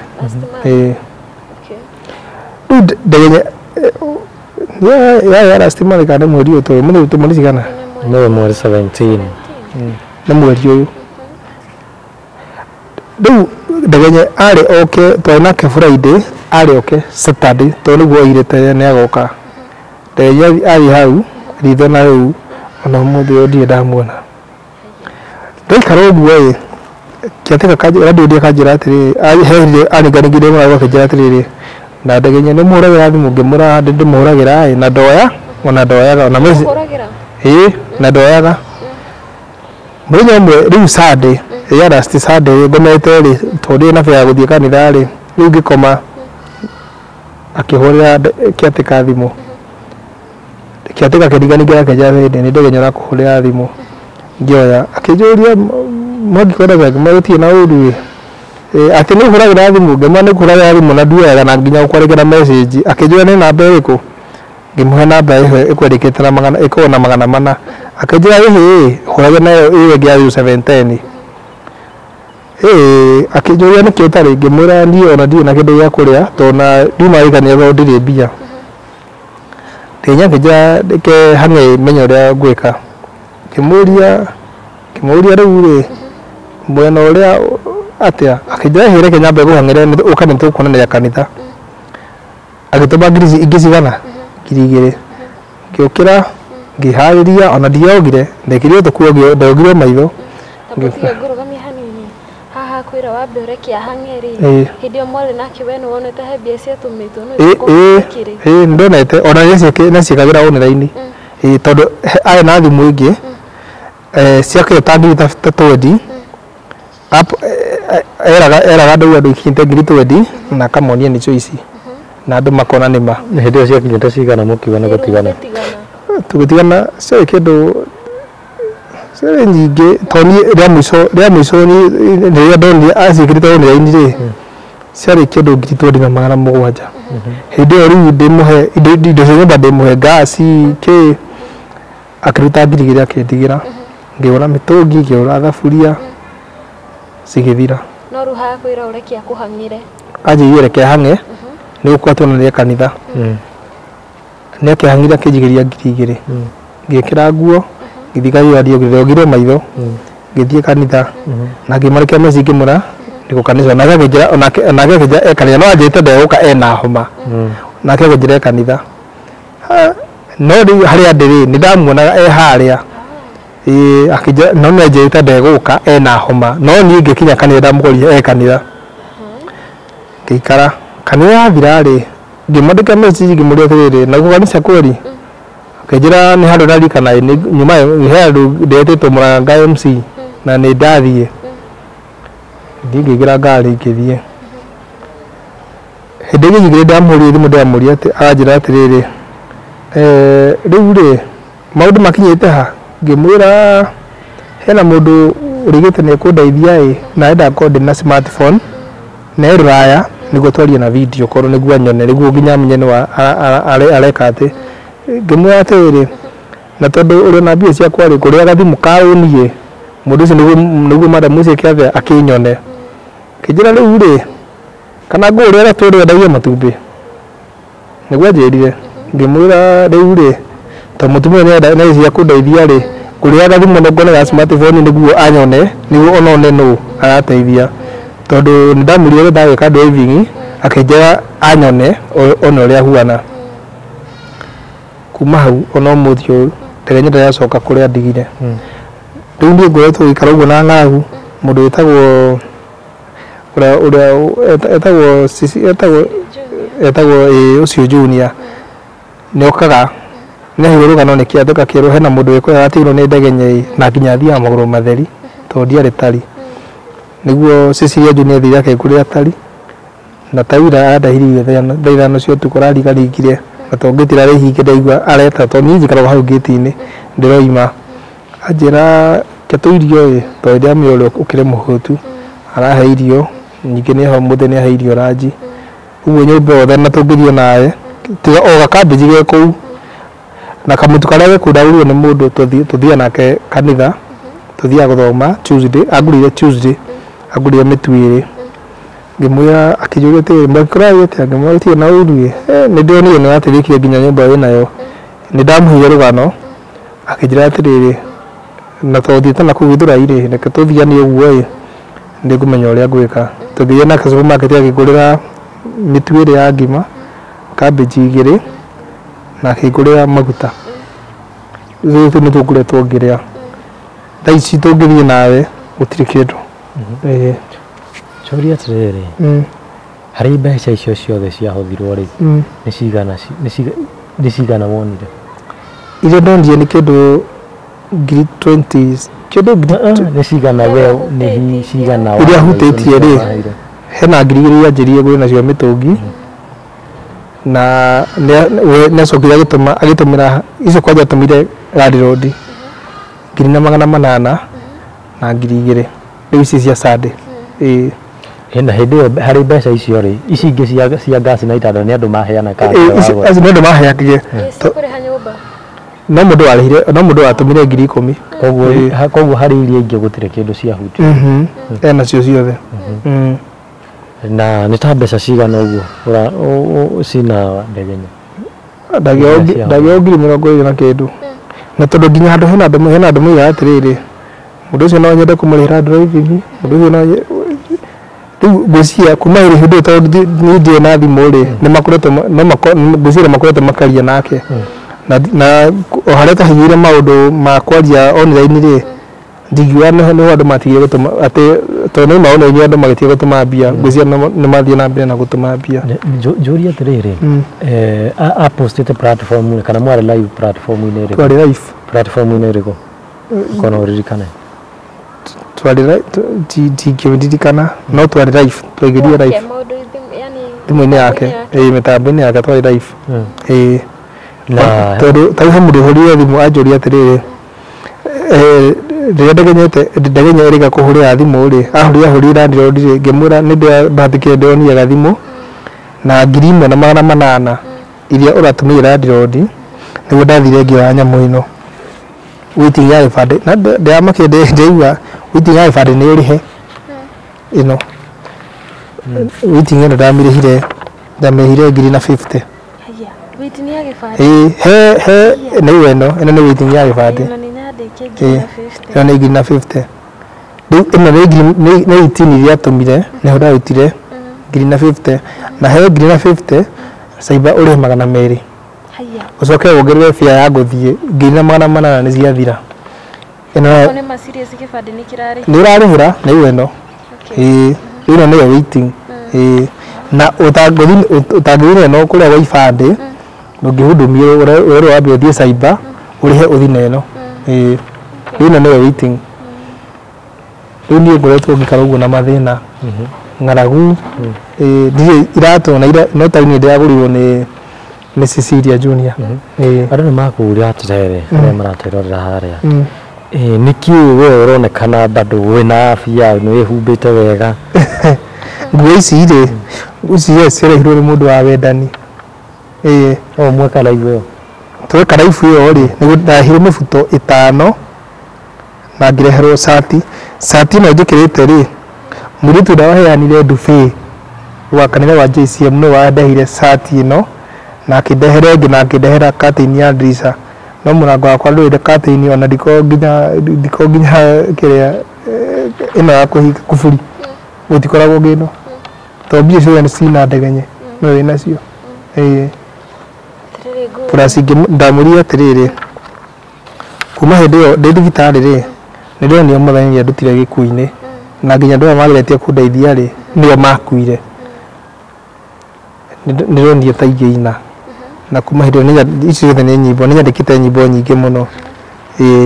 Ndagenye ya last month kana mweri uto mweri tumoni cigana no mweri 17 na mweri uyu riu Ndagenye ari oke twanake Friday ari oke Saturday to niguo irete ne agoka. Ndagenye ari hau ritho na riu ona muthe odie ndamuona. Ndaikara uguo kiateka kaje radio dia kajira atiri ari ganigire mwa kajira atiri na ndagenye ne muragira thimu ngimura ndindi muragira na ndoya ona ndoyaga ona mezi na ndoyaga muthenya umwe riu Sunday ya last Sunday ngomete ri tori na fya guthie kanitha ri riu ngikoma akihurira kiateka thimu kiateka kediganigira kajira ni ndagenye na kuhurira thimu ngioya akijuria mwagikwenda gwa maruti na uru ati ni huragira thimu ngema ni huragira thimu na nduaga na nginya gukwarekera message akijua ni namba iriku ngimuhe namba ihe ikwendekete na magana ikona magana mana akijua hihi huragira nayo iwe gya 710 akijua ni kiotari ngimura ndio ona ndio na kindu gya kuria to na nduma ikania ro ndire bia tenya kija ke hange menyo ria gwika kimuria riu ri mwena uria atia akijua here Kenya mbe guhangire ukani tukuonanira kanitha agituma ngiri ingicigana ngiri igiri ngiukira ngihariria ona ndiogire ndekirio tukuo ndogire maitho ngurugami hanini haha kwira wambe urekia hangeri hidio mwale nake wenu wonete he bia cia tumito no ndonete ona nacikagira online tondu ari na thimu ingi ciake tangiri ta 20 eraga ndau andu ikinte ngiri 20 na kamonia ni choice na andu makona nima Hĩndĩ cia kinyete cigana mukiuga gutigana tugutigana cio kindu cio nyingi toni ria mwico ni ria ndoni acikirite online ri ciari kindu ngiri 20 na magana mugwanja hindi ori ndimuhe indo cia nyumba ndimuhe gasi ki akiruta ngiri igiri akindigira ngiura mitungi ngiura thaburia sigithira no ruha kwira urekia kuhangire aje yereke hange ni ukwatwa na kanitha ni kihangire kijigiria ngiri igiri ngikira nguo ngithikaria radio ngirogire maitho ngithie kanitha na ngimarika mezi ngimura ndiko kanitha na gakijira ona gakijira ekanitha no ajete ndeguka ena homa na kegujire kanitha no ri haria ndiri ni ndamuonaga haria akija no nejete ndeguka ena homa no ni ngikinya kanitha ndamugoria kanitha ngikara kanitha thirari ngimandika message ngimuria tiriri na kuganisa kweli akijira ni handu narikana nyuma ni handu ndetete muranga MC na ni ndathie ngigira ngari ngithie hindi ngigire ndamuria thimu ndamuria ati ajira tiriri riu ri maundu makinyite ha ngimwira hena mundu urigite ni kundeithia na enda code na smartphone na raya niguo twaria na video korwo niguo nyone niguo nginya mnyene wa areka ati ngimwira atiri na tondu uri na mbia cia kwari kuria gathimu kaunie mundu ucio niguo madam ucio kiathe akinyone kijira riu ri kana nguria turi ndagia matumbi niguo njirire ngimwira riu ri to mutumia ni cia kundeithia ri kuria gathimu ngone ga smartphone niguo anyone niguo onone no arateithia tondu ndamuria ndagika driving akijira anyone ono ria huana kuma hau ono muthio ndegenyete yacoka kuria ndigire riu ndi ngoretwo ikara uguo na ng'agu mundu etagwo etagwo ucio junior ni okaga ni hiruga no ni kiathika kiru hena mundu wikoya atiro ni ndegenye na nginya thia maguru matheri to ndiari tari niguo Cecilia junior thira ke kuria tari na tawira adahiri thaithano cio tukurariga rigire na tongitira ri hinge ndaigua areta to ni njikara hau gate-ini ndiroima ajira ketuirio to ndia miolo ukire muhutu arahe irio nyingi ni ho muthe ni ahe irio raji uguo nyumba othe na tungirio naye tiga o gakambiji ge kuu na kamutu karia gekundaurio ni mundu tuthia nake kanitha tuthia guthoma Tuesday agurire Tuesday agurire mitwiri ngimwira akijuria te mbakuraye te ngimwira na uruye ni ndionire ni atirikie nginya nyumba ina yo ni ndamuhiye rugano akijira atiriri na tothiete na kugithura ire reke tuthia ni uguo ndi kumenya uria gwika tũthiĩ nake supermarket agĩkũrĩra mĩtu ĩrĩ ya ngima, cabbage 2 na akĩngũrĩra maguta. Rĩu nĩ tũkoretwo ngĩrĩa. Thaa ici tũngĩthiĩ nawe gũtirĩ kĩndũ. Coria atĩrĩrĩ, harĩ mbeca icio ciothe ciahũthirwo rĩ, nĩ cigana wonire? Iria ndonire nĩ kĩndũ ngiri 20 kĩndũ nĩ cigana we nĩ cigana iria hutĩtie rĩ, hena ngiri 2 yanjĩrie gwĩ nacio mĩtũngi na nĩacokire agĩtũmĩra icio kwanja atũmire landlord 800 na ngiri 2 rĩu ici cia Sunday. Hena hĩndĩ ĩyo harĩ mbeca icio rĩ, ici ingĩ cia gas na itanda nĩ andũ maheana kandi wagwa. Nĩ andũ maheanaga kũrĩha nyũmba. No mũndũ warĩhire, no mũndũ watũmire ngiri 10. Koguo harĩ iria ingĩ gũtirĩ kĩndũ ciahutia. Ena cio ciothe. Na nĩ ta mbeca cigana ũguo cina ndegenya? Ndagĩa ngiri 20 na kĩndũ. Na tondũ nginya handũ hena andũ moigaga atĩrĩrĩ, mũndũ ũcio no nyende kũmũrĩhĩra driving, mũndũ ũcio no rĩu ngwĩciria kuma hĩndĩ ĩyo tondũ niĩ ndĩ na thimũ rĩ, nĩ makoretwo ngwĩciria makoretwo makaria nake. Na o harĩa tũhingĩire maũndũ ma kwaria online rĩ, ndingiuga nĩ andũ matigire gũtũma atĩ tondũ nĩ online andũ magĩtiga gũtũma mbia, ngwĩciria nĩ mathiĩ na mbere na gũtũma mbia. Njũria atĩrĩrĩ, apostĩte platform kana mwarĩ live platform-inĩ ĩrĩkũ? Twarĩ live Platform-inĩ ĩrĩkũ? Kana ũririkane? Ndingĩririkana no twarĩ live, twaingĩrire live thimũ-inĩ yake, mĩtambo-inĩ yake twarĩ live. Tondũ tarĩ mũndũ ũhũrire thimũ anjũria atĩrĩrĩ, rĩrĩa ndegenya ĩrĩga kũhũrĩra thimũ rĩ, ahũrire landlord rĩ, ngĩmwĩra nĩ ndahatĩkire ndonire gathimũ na 1,800 iria ũratũmĩire landlord nĩguo ndathire ngĩoya nyamũ ĩno waiting ya gĩbandĩ, na ndĩramakire ndĩigua waiting ya gĩbandĩ nĩ ũrĩhe ĩno waiting ĩno ndamĩrĩhire 250. Waiting ya gĩbandĩ? He nĩyo ĩno nĩ waiting ya gĩbandĩ. Ĩno nĩ 250. Rĩu ĩno nĩ 18 iria atũmire nĩho ndarutire 250 na he 250 caiba ũrĩhe 200. Ũcoke wongerere fare ya gũthiĩ 800 nĩ ciathira. Ĩno nĩ ma serious gĩbandĩ nĩ kĩrarĩha? Nĩ ũrarĩhĩra nĩyo ĩno. Ĩno nĩyo waiting. Na ũtangĩthire no kũrĩa gwa ibandĩ ndũngĩhudumio ũrĩa wambia ũthiĩ caiba ũrĩhe ũthi na ĩno. Ĩno nĩyo waiting. Rĩu niĩ ngoretwo ngĩikara ũguo na mathĩna ng'aragu, ndirĩ iratũ no tauni ndĩragũrirwo nĩ Cecilia Junior. Andũ nĩ makũria atĩrĩrĩ arĩa maratĩrorera harĩa, nĩkĩ we ũronekana bado wĩna afya nĩ wĩhumbĩte wega? Nguo ici rĩ, ciarehirwo nĩ mũndũ wa wendani. O mweka live ĩyo? Tweka live ĩyo rĩ, nĩguo ndahirwo mĩbuto 5 na ngĩreherwo shati ĩno njĩkĩrĩte rĩ, mũirĩtu ndawaheanire ndube wa kanitha wa JCM nĩ wandehire shati ĩno na akĩndehera ĩngĩ na akĩndehera curtain ya dirisha, no mũrango wakwa ndũrĩte curtain ona ndiko nginya kĩrĩa ĩno ya kũhinga kuburi gũtikoragwo ngĩno tondũ mbia ciothe cina ndegenye no wĩnacio. Ndamũria atĩrĩrĩ, kuma hĩndĩ ĩyo ndĩ thibitarĩ rĩ, nĩ ndĩronire mũthenya ndutire gĩkuũ-inĩ na nginya andũ arĩa mageretie kũndeithia rĩ nĩo makuire. Nĩ ndĩronire ta ingĩina na kuma hĩndĩ ĩyo ici ciothe nĩ nyĩmbo, nĩ nyandĩkĩte nyĩmbo nyingĩ mũno.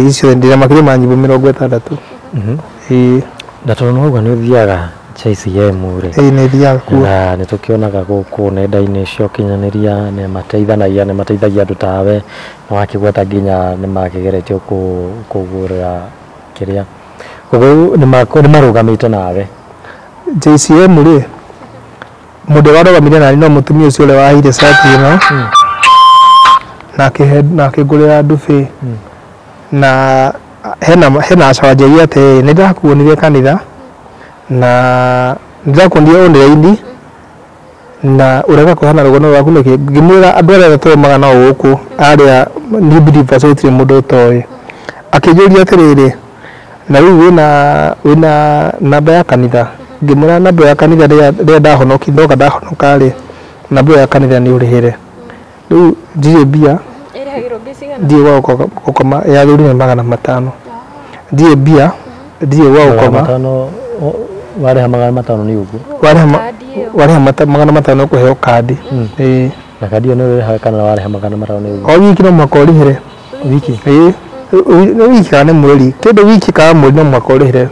Ici ciothe ndĩna makĩria ma nyĩmbo 60. Na tondũ noguo nĩ ũthiaga JCM rĩ, nĩ thiaga kuo na nĩ tũkĩonaga gũkũ nenda-inĩ cia ũkinyanĩria nĩ mateithagia andũ tawe, na wakĩgweta nginya nĩ makĩgeretie kũgũrĩra kĩrĩa, koguo nĩ marũgamĩte nawe. JCM rĩ, mũndũ warũgamire nani no mũtumia ũcio ũrĩa waheire shati ĩno na akĩngũrĩra ndube, na hena acawanjĩria atĩ nĩ ndakuonire kanitha na nĩ ndakuonire online na ũrega kũhana rũgano rwaku nĩkĩ, ngĩmwĩra andũ arĩa tũrũmaga nao gũkũ arĩa new believers gũtirĩ mũndũ ũtoĩ. Akĩnjũria atĩrĩrĩ, na rĩu wĩna namba ya kanitha? ngimura namba ya kanitha ria ndahonoki ndoka ndahonoka ri namba ya kanitha ni urihire riu ndire mbia irihagirwo mbia cigana ndire gukoma ya thurire 500 ndire mbia ndire gukoma 500 wareha 500 ni uguo wareha 500 kuheo kadi na kadi ĩyo nĩ ũrĩhaga kana wareha 500 ni uguo o wiki no mwaka urihire wiki wiki kana mweri kĩndũ wiki kana mweri no mwaka urihire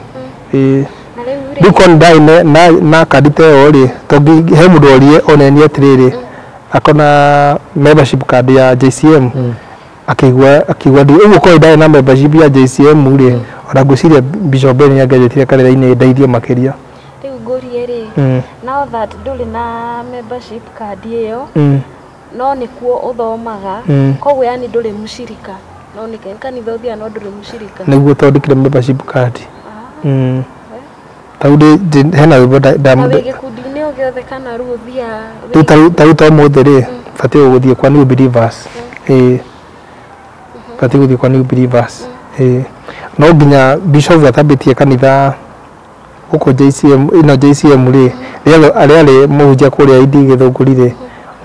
Dukon ndai na kadi te ori togi he mundu orie oneni atiriri akona membership card ya JCM akigwa ndi ugo ko ndai na membership ya JCM ri ona nguciria Bishop Ben yangejetire kanitha-inĩ ndeithie makiria riu ngurie ri now that nduri na membership card iyo no nikuo uthomaga koguo yani nduri mushirika no ni kanitha uthia no nduri mushirika niguo tondikire membership card taude hena wibo na wege kudine ogothe kana ruthia tau muthiri fati guthie kwa new believers fati guthie kwa new believers no nginya Bishop atabitie kanitha uko JCM ino JCM ri ari muhunjia kuria idi githungurire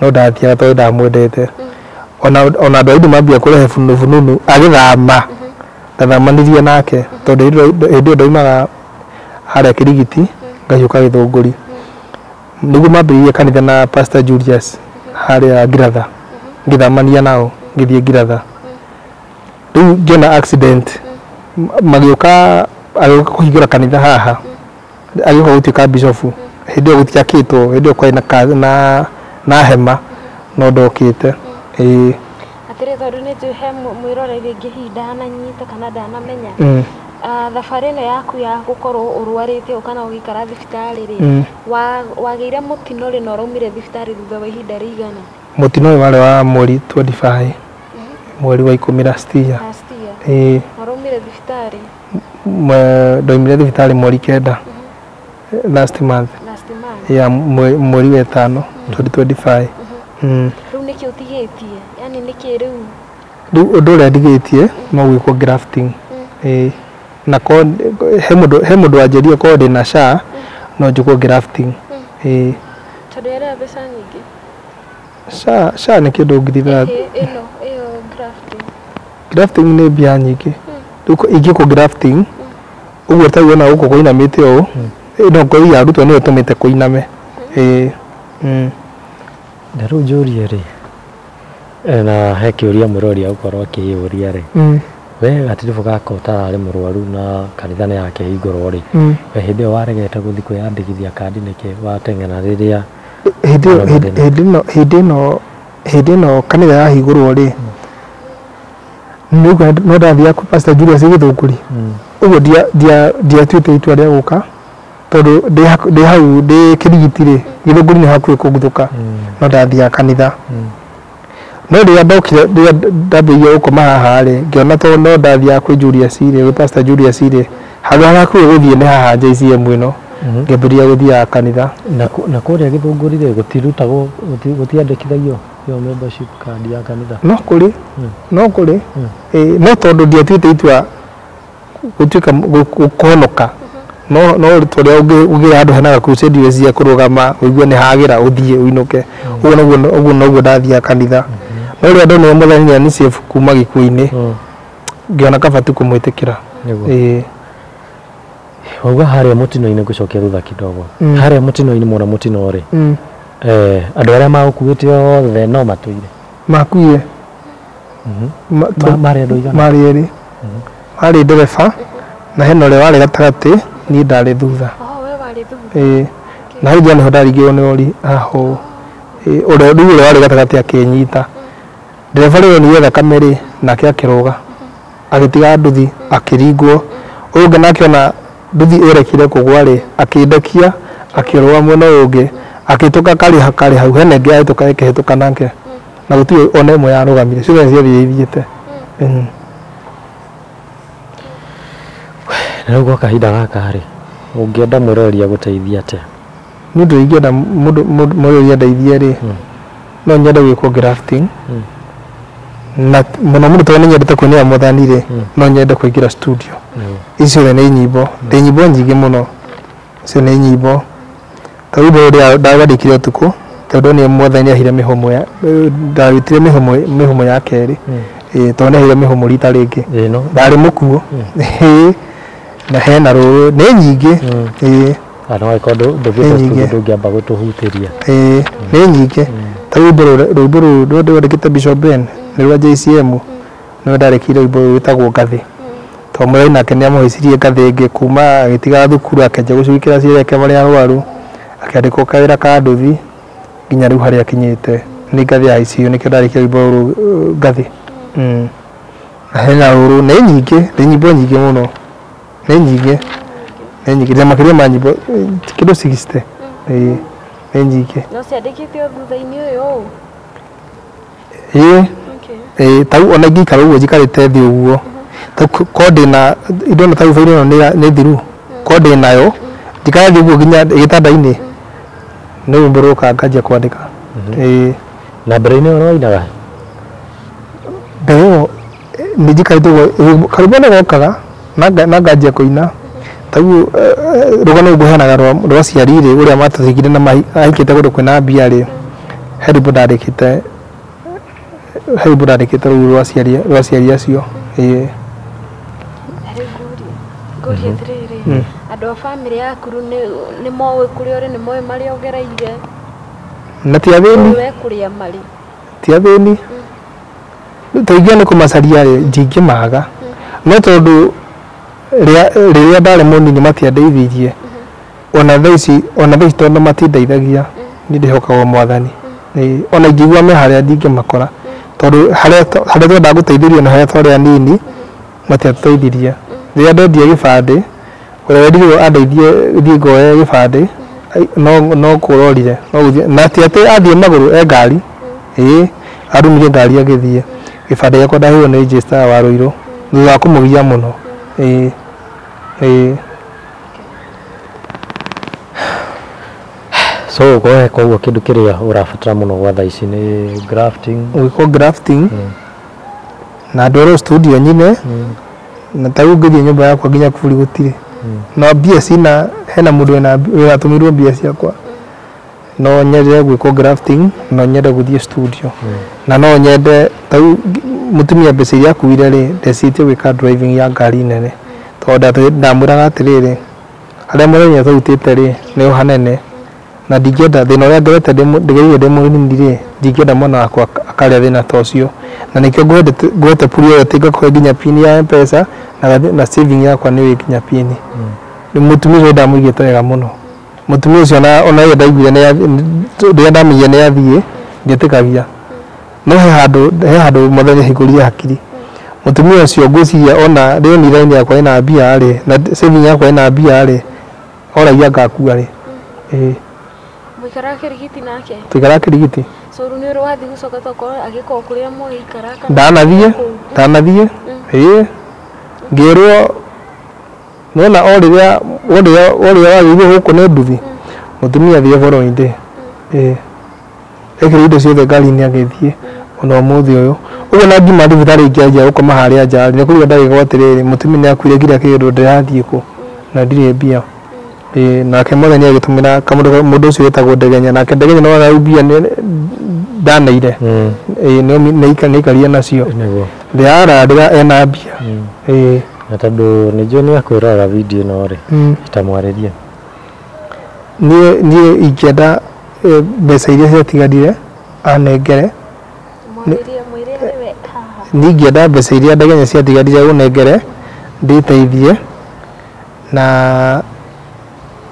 no ndathia to ndamwendete ona andu aidi mambia kurehe fununu agithama ndathamanirie nake tondu hindi ndoimaga haria Kirigiti ngahiuka Githunguri niguo mambiririe kanitha na Pastor Julius haria Ngiratha ngithamania nao ngithie Ngiratha riu ngĩona accident magĩũka agĩũka kũhingũra kanitha haha agĩũka gũtuĩka Bishop hindi ĩyo gũtiakĩtwo hindi ĩyo kwarĩ na hema no ndokĩte atĩrĩ tondũ nĩ njũhe mwĩroreri ngĩhinda nanyita kana ndanamenya thabarĩ ĩno yaku ya gũkorwo ũrwarĩte ũkana ũgĩikara thibitarĩ rĩ wagĩire mũtino rĩ na ũraumire thibitarĩ thutha wa ihinda rĩigana mũtino ũyũ warĩ wa mweri 25 mweri wa 10 last year ũraumire thibitarĩ ndoimire thibitarĩ mweri 9 last month ya mweri wa 5 2025 rĩu nĩkĩ ũtigĩtie yani nĩkĩ rĩu ũndũ ũrĩa ndigĩtie no gwĩkwo grafting na he mundu wanjĩrie ko ndĩ na SHA no njĩkwo grafting tondũ ĩrĩa mbeca nyingĩ SHA nĩ kĩndũ ngiri ĩyo grafting nĩ mbia nyingĩ rĩu ingĩkwo grafting ũguo taguona gũkũ kũinamĩte ũũ ĩno ngoi ya arutwo nĩyo ĩtũmĩte kũiname na rĩu njũrie rĩ na he kĩũria mũrori agũkorwo akĩyũria rĩ we gatiribũ gaka ũtararĩ mũrwaru na kanitha nĩ yakĩhingũrwo rĩ we hĩndĩ ĩyo waregete gũthiĩ kwĩyandĩkithia kandi nĩkĩ wateng'ena rĩrĩa hĩndĩ ĩno kanitha yahingũrwo rĩ no ndathiaga kwĩ Pastor Julius Gĩthũngũri ũguo ndiatuĩte itua rĩa gũka tondũ ndĩ hau ndĩ Kirigiti rĩ Gĩthũngũri nĩ hakuhĩ kũguthũka no ndathiaga kanitha no rĩrĩa ndokire rĩrĩa ndambĩrĩirie gũkoma haha rĩ ngĩona to no ndathiaga kwĩ Julius rĩ gwĩ Pastor Julius rĩ handũ harĩa hakuhĩ gũthiĩ nĩ haha JCM ĩno ngĩambĩrĩria gũthiaga kanitha na kũrĩa Gĩthũngũri rĩ gũtirutagwo gũtiandĩkithagio yo membership card ya kanitha no kũrĩ no tondũ ndiatuĩte itua gũtuĩka gũkũhonoka no tũrĩa ũngĩ handũ hena crusade iria cia kũrũgama ũigua nĩ hagĩra ũthiĩ ũinũke ũguo noguo ndathiaga kanitha no rĩrĩa ndonire mũthenya nĩ safe kuma gĩkuũ-inĩ ngĩona kabati kũmwĩtĩkĩra wauga harĩa mũtino-inĩ ngũcokia thutha kidogo harĩa mũtino-inĩ mwana mũtino rĩ andũ arĩa magũkuĩte othe no matũire makuire marĩ andũ igana marĩ erĩ marĩ ndereba na hena ũrĩa warĩ gatagatĩ niĩ ndarĩ thutha na hau nja nĩho ndaringĩrwo nĩ rori aho ũrĩa warĩ gatagatĩ akĩnyita ndereba rĩo nĩwe thakame rĩ nake akĩrũga agĩtiga nduthi akĩringwo ũyũ ũngĩ nake ona nduthi ĩrekire kũgwa rĩ akĩndekia akĩrũga mwena ũyũ ũngĩ akĩhĩtũka karĩ hau hena ĩngĩ yahĩtũka ĩkĩhĩtũka nake na gũtirĩ ona ĩmwe yarũgamire ciothe ciothe ithiĩte na rĩu gwa kahinda gaka rĩ ũngĩenda mwĩroreri agũteithia atĩa niĩ ndĩngĩenda mwĩroreri andeithie rĩ no nyende gwĩkwo grafting na mũno mũno tondũ nĩ nyendete kuonera Mwathani rĩ no nyende kũingĩra studio ici ciothe nĩ nyĩmbo ndĩ nyĩmbo nyingĩ mũno cio nĩ nyimbo ta rwĩmbo rũrĩa ndagwandĩkire ũtukũ tondũ nĩ mwathani ahire mĩhũmũ ya ndarutire mĩhũmũ ya kerĩ tondũ nĩahire mĩhũmũ rita rĩngĩ ndarĩ mũkuũ na hena rũrũ nĩ nyingĩ no ĩkorwo ndũngĩamba gũtũhutĩria nĩ nyingĩ ta rwĩmbo rũrũ ndwandĩkĩte Bishop Ben nĩ rwa JCM nĩwe ndarĩkire rwĩmbo rũrũ rwĩtagwo Ngathĩ tondũ mũthenya nake nĩamũhĩcirie ngathĩ ĩngĩ kuma agĩtiga thukuru akĩanjia gũcukĩra ciĩra yake marĩa arwaru akĩandĩkwo kawĩra ka nduthi nginya rĩu harĩa akinyĩte nĩ ngathĩ ya ICU nĩkĩo ndarĩkire rwĩmbo rũrũ Ngathĩ na hena rũrũ nĩ nyingĩ nĩ nyimbo nyingĩ mũno nĩ nyingĩ na makĩria ma nyimbo kĩndũ 60 nĩ nyingĩ no ciandĩkĩtwo thutha-inĩ ũyũ tau ona ingĩikara ũguo njikarĩte thĩ ũguo korwo ndĩna indo na tau bairũ ĩno nĩ thiru korwo ndĩnayo njikare thĩ ũguo nginya gĩtanda-inĩ nĩ rwĩmbo rũka nganjia kwandĩka na mbere-inĩ ĩyo wainaga mbere ĩyo nĩ njikarĩte ũguo karũmbo nĩ gokaga na nganjia kũina tau rũgano rũguo heanaga rwa ciari rĩ ũrĩa matũthigire na ahikĩte kũndũ kwĩna mbia rĩ he rwĩmbo ndandĩkĩte rũu rwa ciari acio ngũrie atĩrĩrĩ andũ a bamĩrĩ yaku nĩ moĩ kũrĩa ũrĩ nĩ moĩ marĩa ũgereire na ti athĩni we kũrĩa marĩ ti athĩni tũingĩ nĩ kũmacaria rĩ njingĩmaga no tondũ rĩrĩa ndarĩ mũnini matiandeithirie ona thaa ici tondũ matindeithagia nĩ ndĩhokaga mwathani ona ingĩigua me harĩa ndingĩmakora tondũ harĩa twendaga gũteithĩrio na harĩa twarĩ anini matiatũteithirie rĩrĩa ndendia gĩbandĩ ũrĩa wendirio andeithie thiĩ ngoe gĩbandĩ no kũrorire na ti atĩ athiĩ magũrũ ngari arumire ngari agĩthiĩ gĩbandĩ gĩakwa ndaheirwo nĩ Register wa Rũirũ thutha wa kũmũgia mũno so koguo kĩndũ kĩrĩa ũrabatara mũno gwa thaa ici nĩ gwĩkwo grafting na ndwarwo studio nyine na tau ngĩthiĩ nyũmba yakwa nginya kuburi gũtirĩ no mbia cina hena mũndũ wĩratũmĩirwo mbia ciakwa no nyende gwĩkwo grafting no nyende gũthiĩ studio na no nyende tau mũtumia mbeca iria akuire rĩ ndecitie gwĩka driving ya ngari nene tondũ ndamwĩraga atĩrĩrĩ harĩa mũthenya tũrutĩte rĩ nĩ hanene na ndingĩenda thĩna ũrĩa ngerete ndĩgereire ndĩ mũnini rĩ ndingĩenda mwana wakwa akarĩa thĩna ta ũcio na nĩkĩo ngwete puri ĩyo tingakũhe nginya pini ya M-Pesa na saving yakwa nĩ nginya pini mũtumia ũcio ndamũigĩte wega mũno mũtumia ũcio ona ye ndaiguire rĩrĩa ndamenyire nĩ athiĩ ndietĩkagia no he handũ mũthenya hingũrire hakiri mũtumia ũcio ngwĩciria ona rĩonire raini yakwa ĩna mbia rĩ na saving yakwa ĩna mbia rĩ oragia ngakua rĩ mũikara kĩrigiti nake tũikara kĩrigiti so rĩu nĩ ũrwathiĩ gũcoka tokorwo agĩkorwo kũrĩa mũgĩikara ndanathiĩ ngĩrwo nona o rĩrĩa wagĩirwo gũkũ nĩ nduthi mũtumia thiĩ following day ekĩrwo indo ciothe ngari-inĩ agĩthiĩ ona ũmũthĩ ũyũ ũguo na ngiuma thibitarĩ ingĩanjia gũkoma harĩa nja nĩ kũriga ndagĩka atĩrĩrĩ mũtumia nĩ akuire kĩrĩa kĩndũ ndĩrathiĩ kũ na ndirĩ mbia nake mwathani agĩtũmĩra mũndũ ũcio wĩtagwo Ndegenya nake Ndegenya no arau mbia ndaneire nĩaikarire nacio ndĩrararĩra ena mbia na tondũ nĩ njũĩ nĩ akwĩrora video ĩno rĩ itamwarĩrie niĩ ingĩenda mbeca iria ciatigarire anengere niĩ ingĩenda mbeca iria Ndegenya ciatigarire ũnengere ndĩteithie na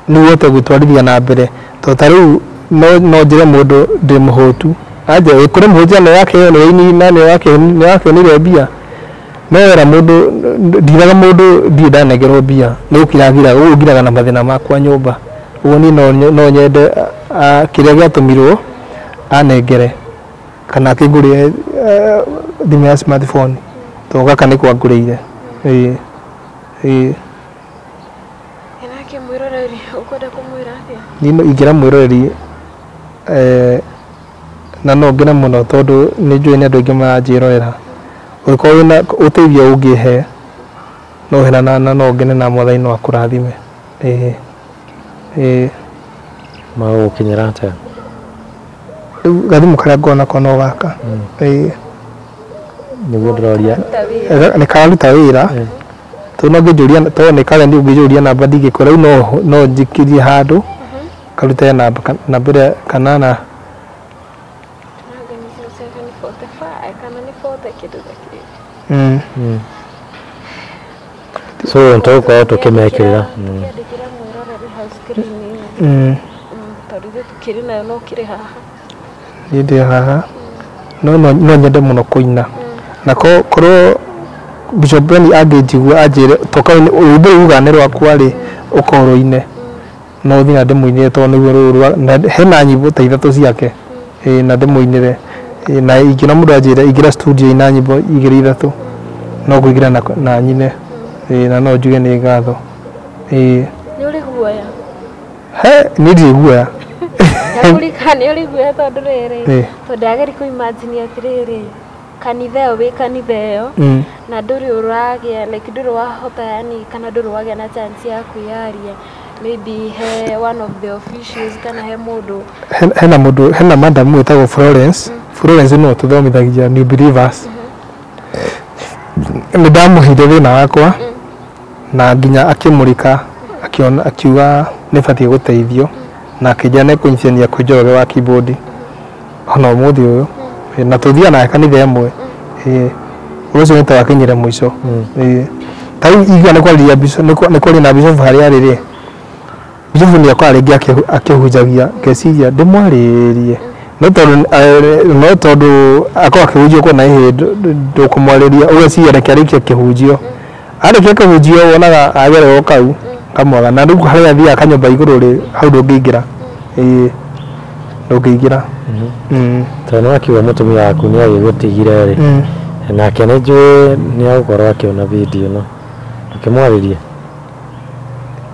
nĩguo hote gũtwarithia na mbere tondũ ta rĩu no njĩre mũndũ ndĩ mũhũtu anja kũrĩ mũhũtu na yake nĩ wainina nĩ wakĩonire mbia no wera mũndũ ndiraga mũndũ ndirĩ ndanengerwo mbia nĩ gũkiragira ngiraga na mathĩna makwa nyũmba ũguo niĩ no nyende kĩrĩa gĩatũmirwo anengere kana akĩngũrĩre thimũ ya smartphone tondũ gaka nĩ kwangũrĩire niĩ ingĩra mwĩroreri na no ngena mũno tondũ nĩ njũĩ nĩ andũ aingĩ maranjĩrorera ũngĩkorwo wĩna ũteithio ũngĩhe no henana na no ngene na mwathani no akũrathime magũkinyĩra atĩa rĩu gathimũ karĩa ngona ko no gaka nĩguo ndĩroria nĩ kararuta wĩra tondũ no ngĩnjũria tondũ nĩ karĩa ngĩnjũria namba ndingĩkora rĩu no njĩkĩrie handũ karute namba ĩrĩa kanana so nĩtũgũkorwo tũkĩmekĩrĩra niĩ ndĩ haha no nyende mũno kũina na korwo Bishop Ben angĩnjigua anjĩre toka rwĩmbo rũu uga nĩ rwakwa rĩ ũkorwo-inĩ no thiĩ na ndĩmũinĩre tondũ nĩguo rũrũ hena nyĩmbo ta ithatũ ciake na ndĩmũinĩre na ingĩona mũndũ anjĩre ingĩra studio ina nyĩmbo igĩrĩ ithatũ no kũingĩra na nyine na no njuge nĩ ngatho nĩ ũrĩ guoya niĩ ndirĩ guoya Nĩũrika nĩ ũrĩ guoya tondũ rĩrĩ tondũ ndageri kũimagine atĩrĩrĩ kanitha ĩyo wĩ kanitha ĩyo na ndũrĩ ũragĩa like ndũrĩ wahota yani kana ndũrĩ wagĩa na chance ya kwĩyaria maybe he one of the officials kana he mũndũ hena madam wĩtagwo Florence no tũthomithagia new believers nĩ ndamũheire thĩna wakwa na nginya akĩmũrĩka akiuga nĩ batiĩ gũteithio na akĩnjĩra nĩ kũnyitithania kwĩ Njoroge wa keyboard ona ũmũthĩ ũyũ na tũthiaga naye kanitha ĩmwe ũcio nĩtwakinyire mũico ta rĩu igua nĩ kwarĩ na Bishop harĩa rĩrĩ Bishop nĩ akoragwo rĩngĩ akĩhunjagia ngeciria ndĩmwarĩrie no tondũ akorwo akĩhunjio kwa na ndũkũmwarĩria ũgeciria reke arĩkie kĩhunjio arĩkia kĩhunjio wonaga agererwo kau kamwaga na rĩu harĩa athiaga kanyũmba igũrũ rĩ hau ndũngĩingĩra ndũngĩingĩra tondũ nĩ wakiuga mũtumia waku nĩ agĩgũtigire rĩ nake nĩ njũĩ nĩ agũkorwo akĩona video ĩno ũkĩmwarĩria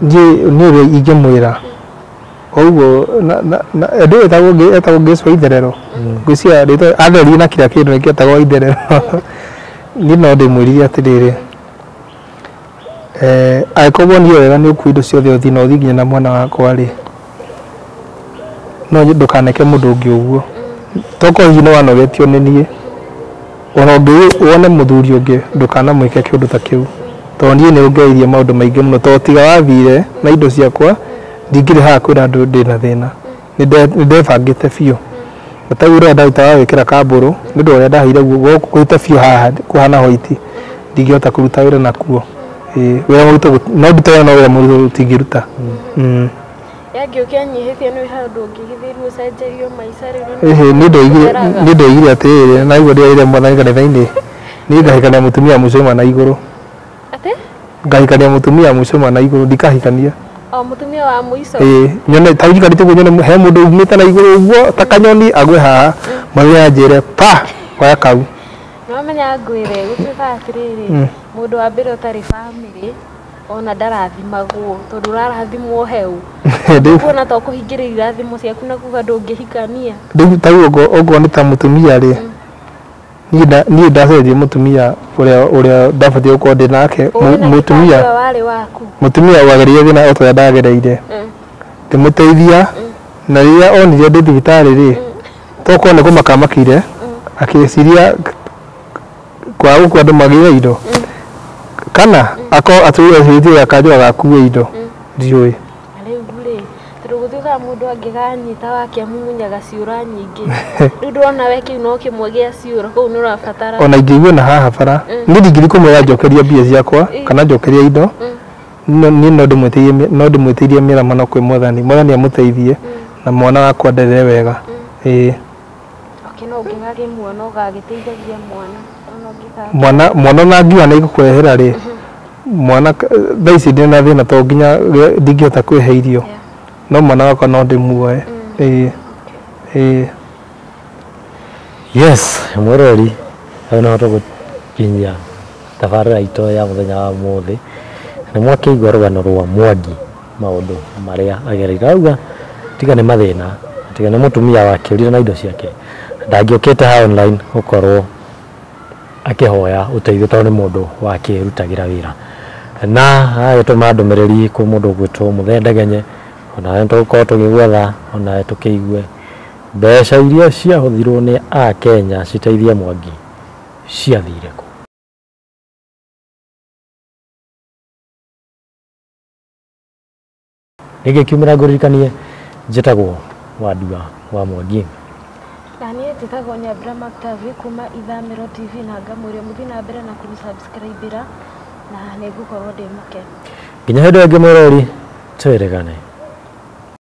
niĩ ingĩmwĩra ũguo ndĩ etagwo Grace wa Itherero ngwĩciria rĩtwa atherie na kĩrĩa kĩndũ nĩkĩo etagwo Itherero niĩ no ndĩmwĩrire atĩrĩrĩ angĩkorwo niĩ wega nĩ ũkuua indo ciothe ũthiĩ na ũthiĩ nginya na mwana wakwa rĩ no ndũkaneke mũndũ ũngĩ ũguo tokorwo hihi nĩ wanogetio nĩ niĩ ona wone mũthuri ũngĩ ndũkanamwĩke kĩũndũ ta kĩu tondũ niĩ nĩ ũngereirie maũndũ maingĩ mũno tondũ tiga wathire na indo ciakwa ndingĩrĩ haha kwĩra andũ ndĩ na thĩna nĩ ndebangĩte biũ ta rĩu ũrĩa ndaruta wa gwĩkĩra kambũrũ nĩ ũndũ ũrĩa ndaheire gũita biũ haha kũhana white ndingĩhota kũruta wĩra nakuo wĩra mũritũ no ndute wĩra no wĩra mũritũ ũtingĩruta yangĩũkia nyihĩtie nĩ handũ ũngĩgithĩrwo ũcenjerio maica rĩu nĩ ndoigire atĩrĩrĩ na igũrũ rĩrĩa mwathani kanitha-inĩ niĩ ngahikania mũtumia mũcoma na igũrũ ngahikania mũtumia mũcoma na igũrũ ndikahikania mũtumia wa mũico nyone ta njikarĩte guo nyone he mũndũ umĩte na igũrũ ũguo ta kanyoni agwe haha mawĩra yanjĩre oya kau no menya ngwĩre gũtuĩka atĩrĩrĩ mũndũ wa mbere ũtarĩ bamĩrĩ ona ndarathimagwo tondũ ũrarathimwo heu kuona ta ũkũhingĩrĩria irathimo ciaku na kuga ndũngĩhikania rĩu ta ũguo nĩ ta mũtumia rĩ niĩ ndacenjia mũtumia ũrĩa ndabatiĩ gũkorwo ndĩ nake mũtumia wagereire thĩna o ta ũrĩa ndagereire ndĩmũteithia na rĩrĩa onire ndĩ thibitarĩ rĩ tokorwo nĩ kũmakamakire akĩciria kwaga gũkua andũ magĩe indo kana akorwo atũire akanjũra gakue indo ndiũĩ tondũ gũtuĩkaga mũndũ angĩkanyita wakĩamumunyaga ciũra nyingĩ rĩu ndĩrona we kĩu no kĩmwe gĩa ciũra kũu nĩ ũrabatara ona ingĩigua na haha bara niĩ ndingĩthiĩ kũmwĩra njokeria mbia ciakwa kana njokeria indo niĩ no ndĩmwĩtĩirie mĩramano kwĩ mwathani amũteithie na mwana wakwa nderere wega no ũngĩgakĩmuona ũgagĩteithagia mwana mwana ona ngiuga nĩ igũkũrehera rĩ mwana thaa ici ndĩ na thĩna tondũ nginya ndingĩhota kwĩhe irio no mwana wakwa no ndĩmuoe yes mũrori hau no tũgũkinyia tabarĩra itũ ya mũthenya wa ũmũthĩ nĩ mwakĩigua rũgano rwa Mwangi maũndũ marĩa agereire auga tiga nĩ mathĩna tiga nĩ mũtumia wakĩũrire na indo ciake ndangĩũkĩte ha online gũkorwo akĩhoya ũteithio tondũ nĩ mũndũ wakĩrutagĩra wĩra na agĩtũma ndũmĩrĩri kwĩ mũndũ ũgwĩtwo Mũthendegenye ona tũkorwo tũgĩgwetha ona tũkĩigue mbeca iria ciahũthirwo nĩ Akenya citeithie Mwangi ciathire kũ. Nĩkĩ kiumĩra ngũririkanie njĩtagwo Wandua wa Mwangi. Na niĩ njĩtagwo Nyambura Mactavi kuma Ithamĩro TV na ngamũria mũthiĩ na mbere na kũmũsubscribe na nĩngũkorwo ndĩ mũkenu. Nginya hĩndĩ ĩngĩ mwĩrori tweregane.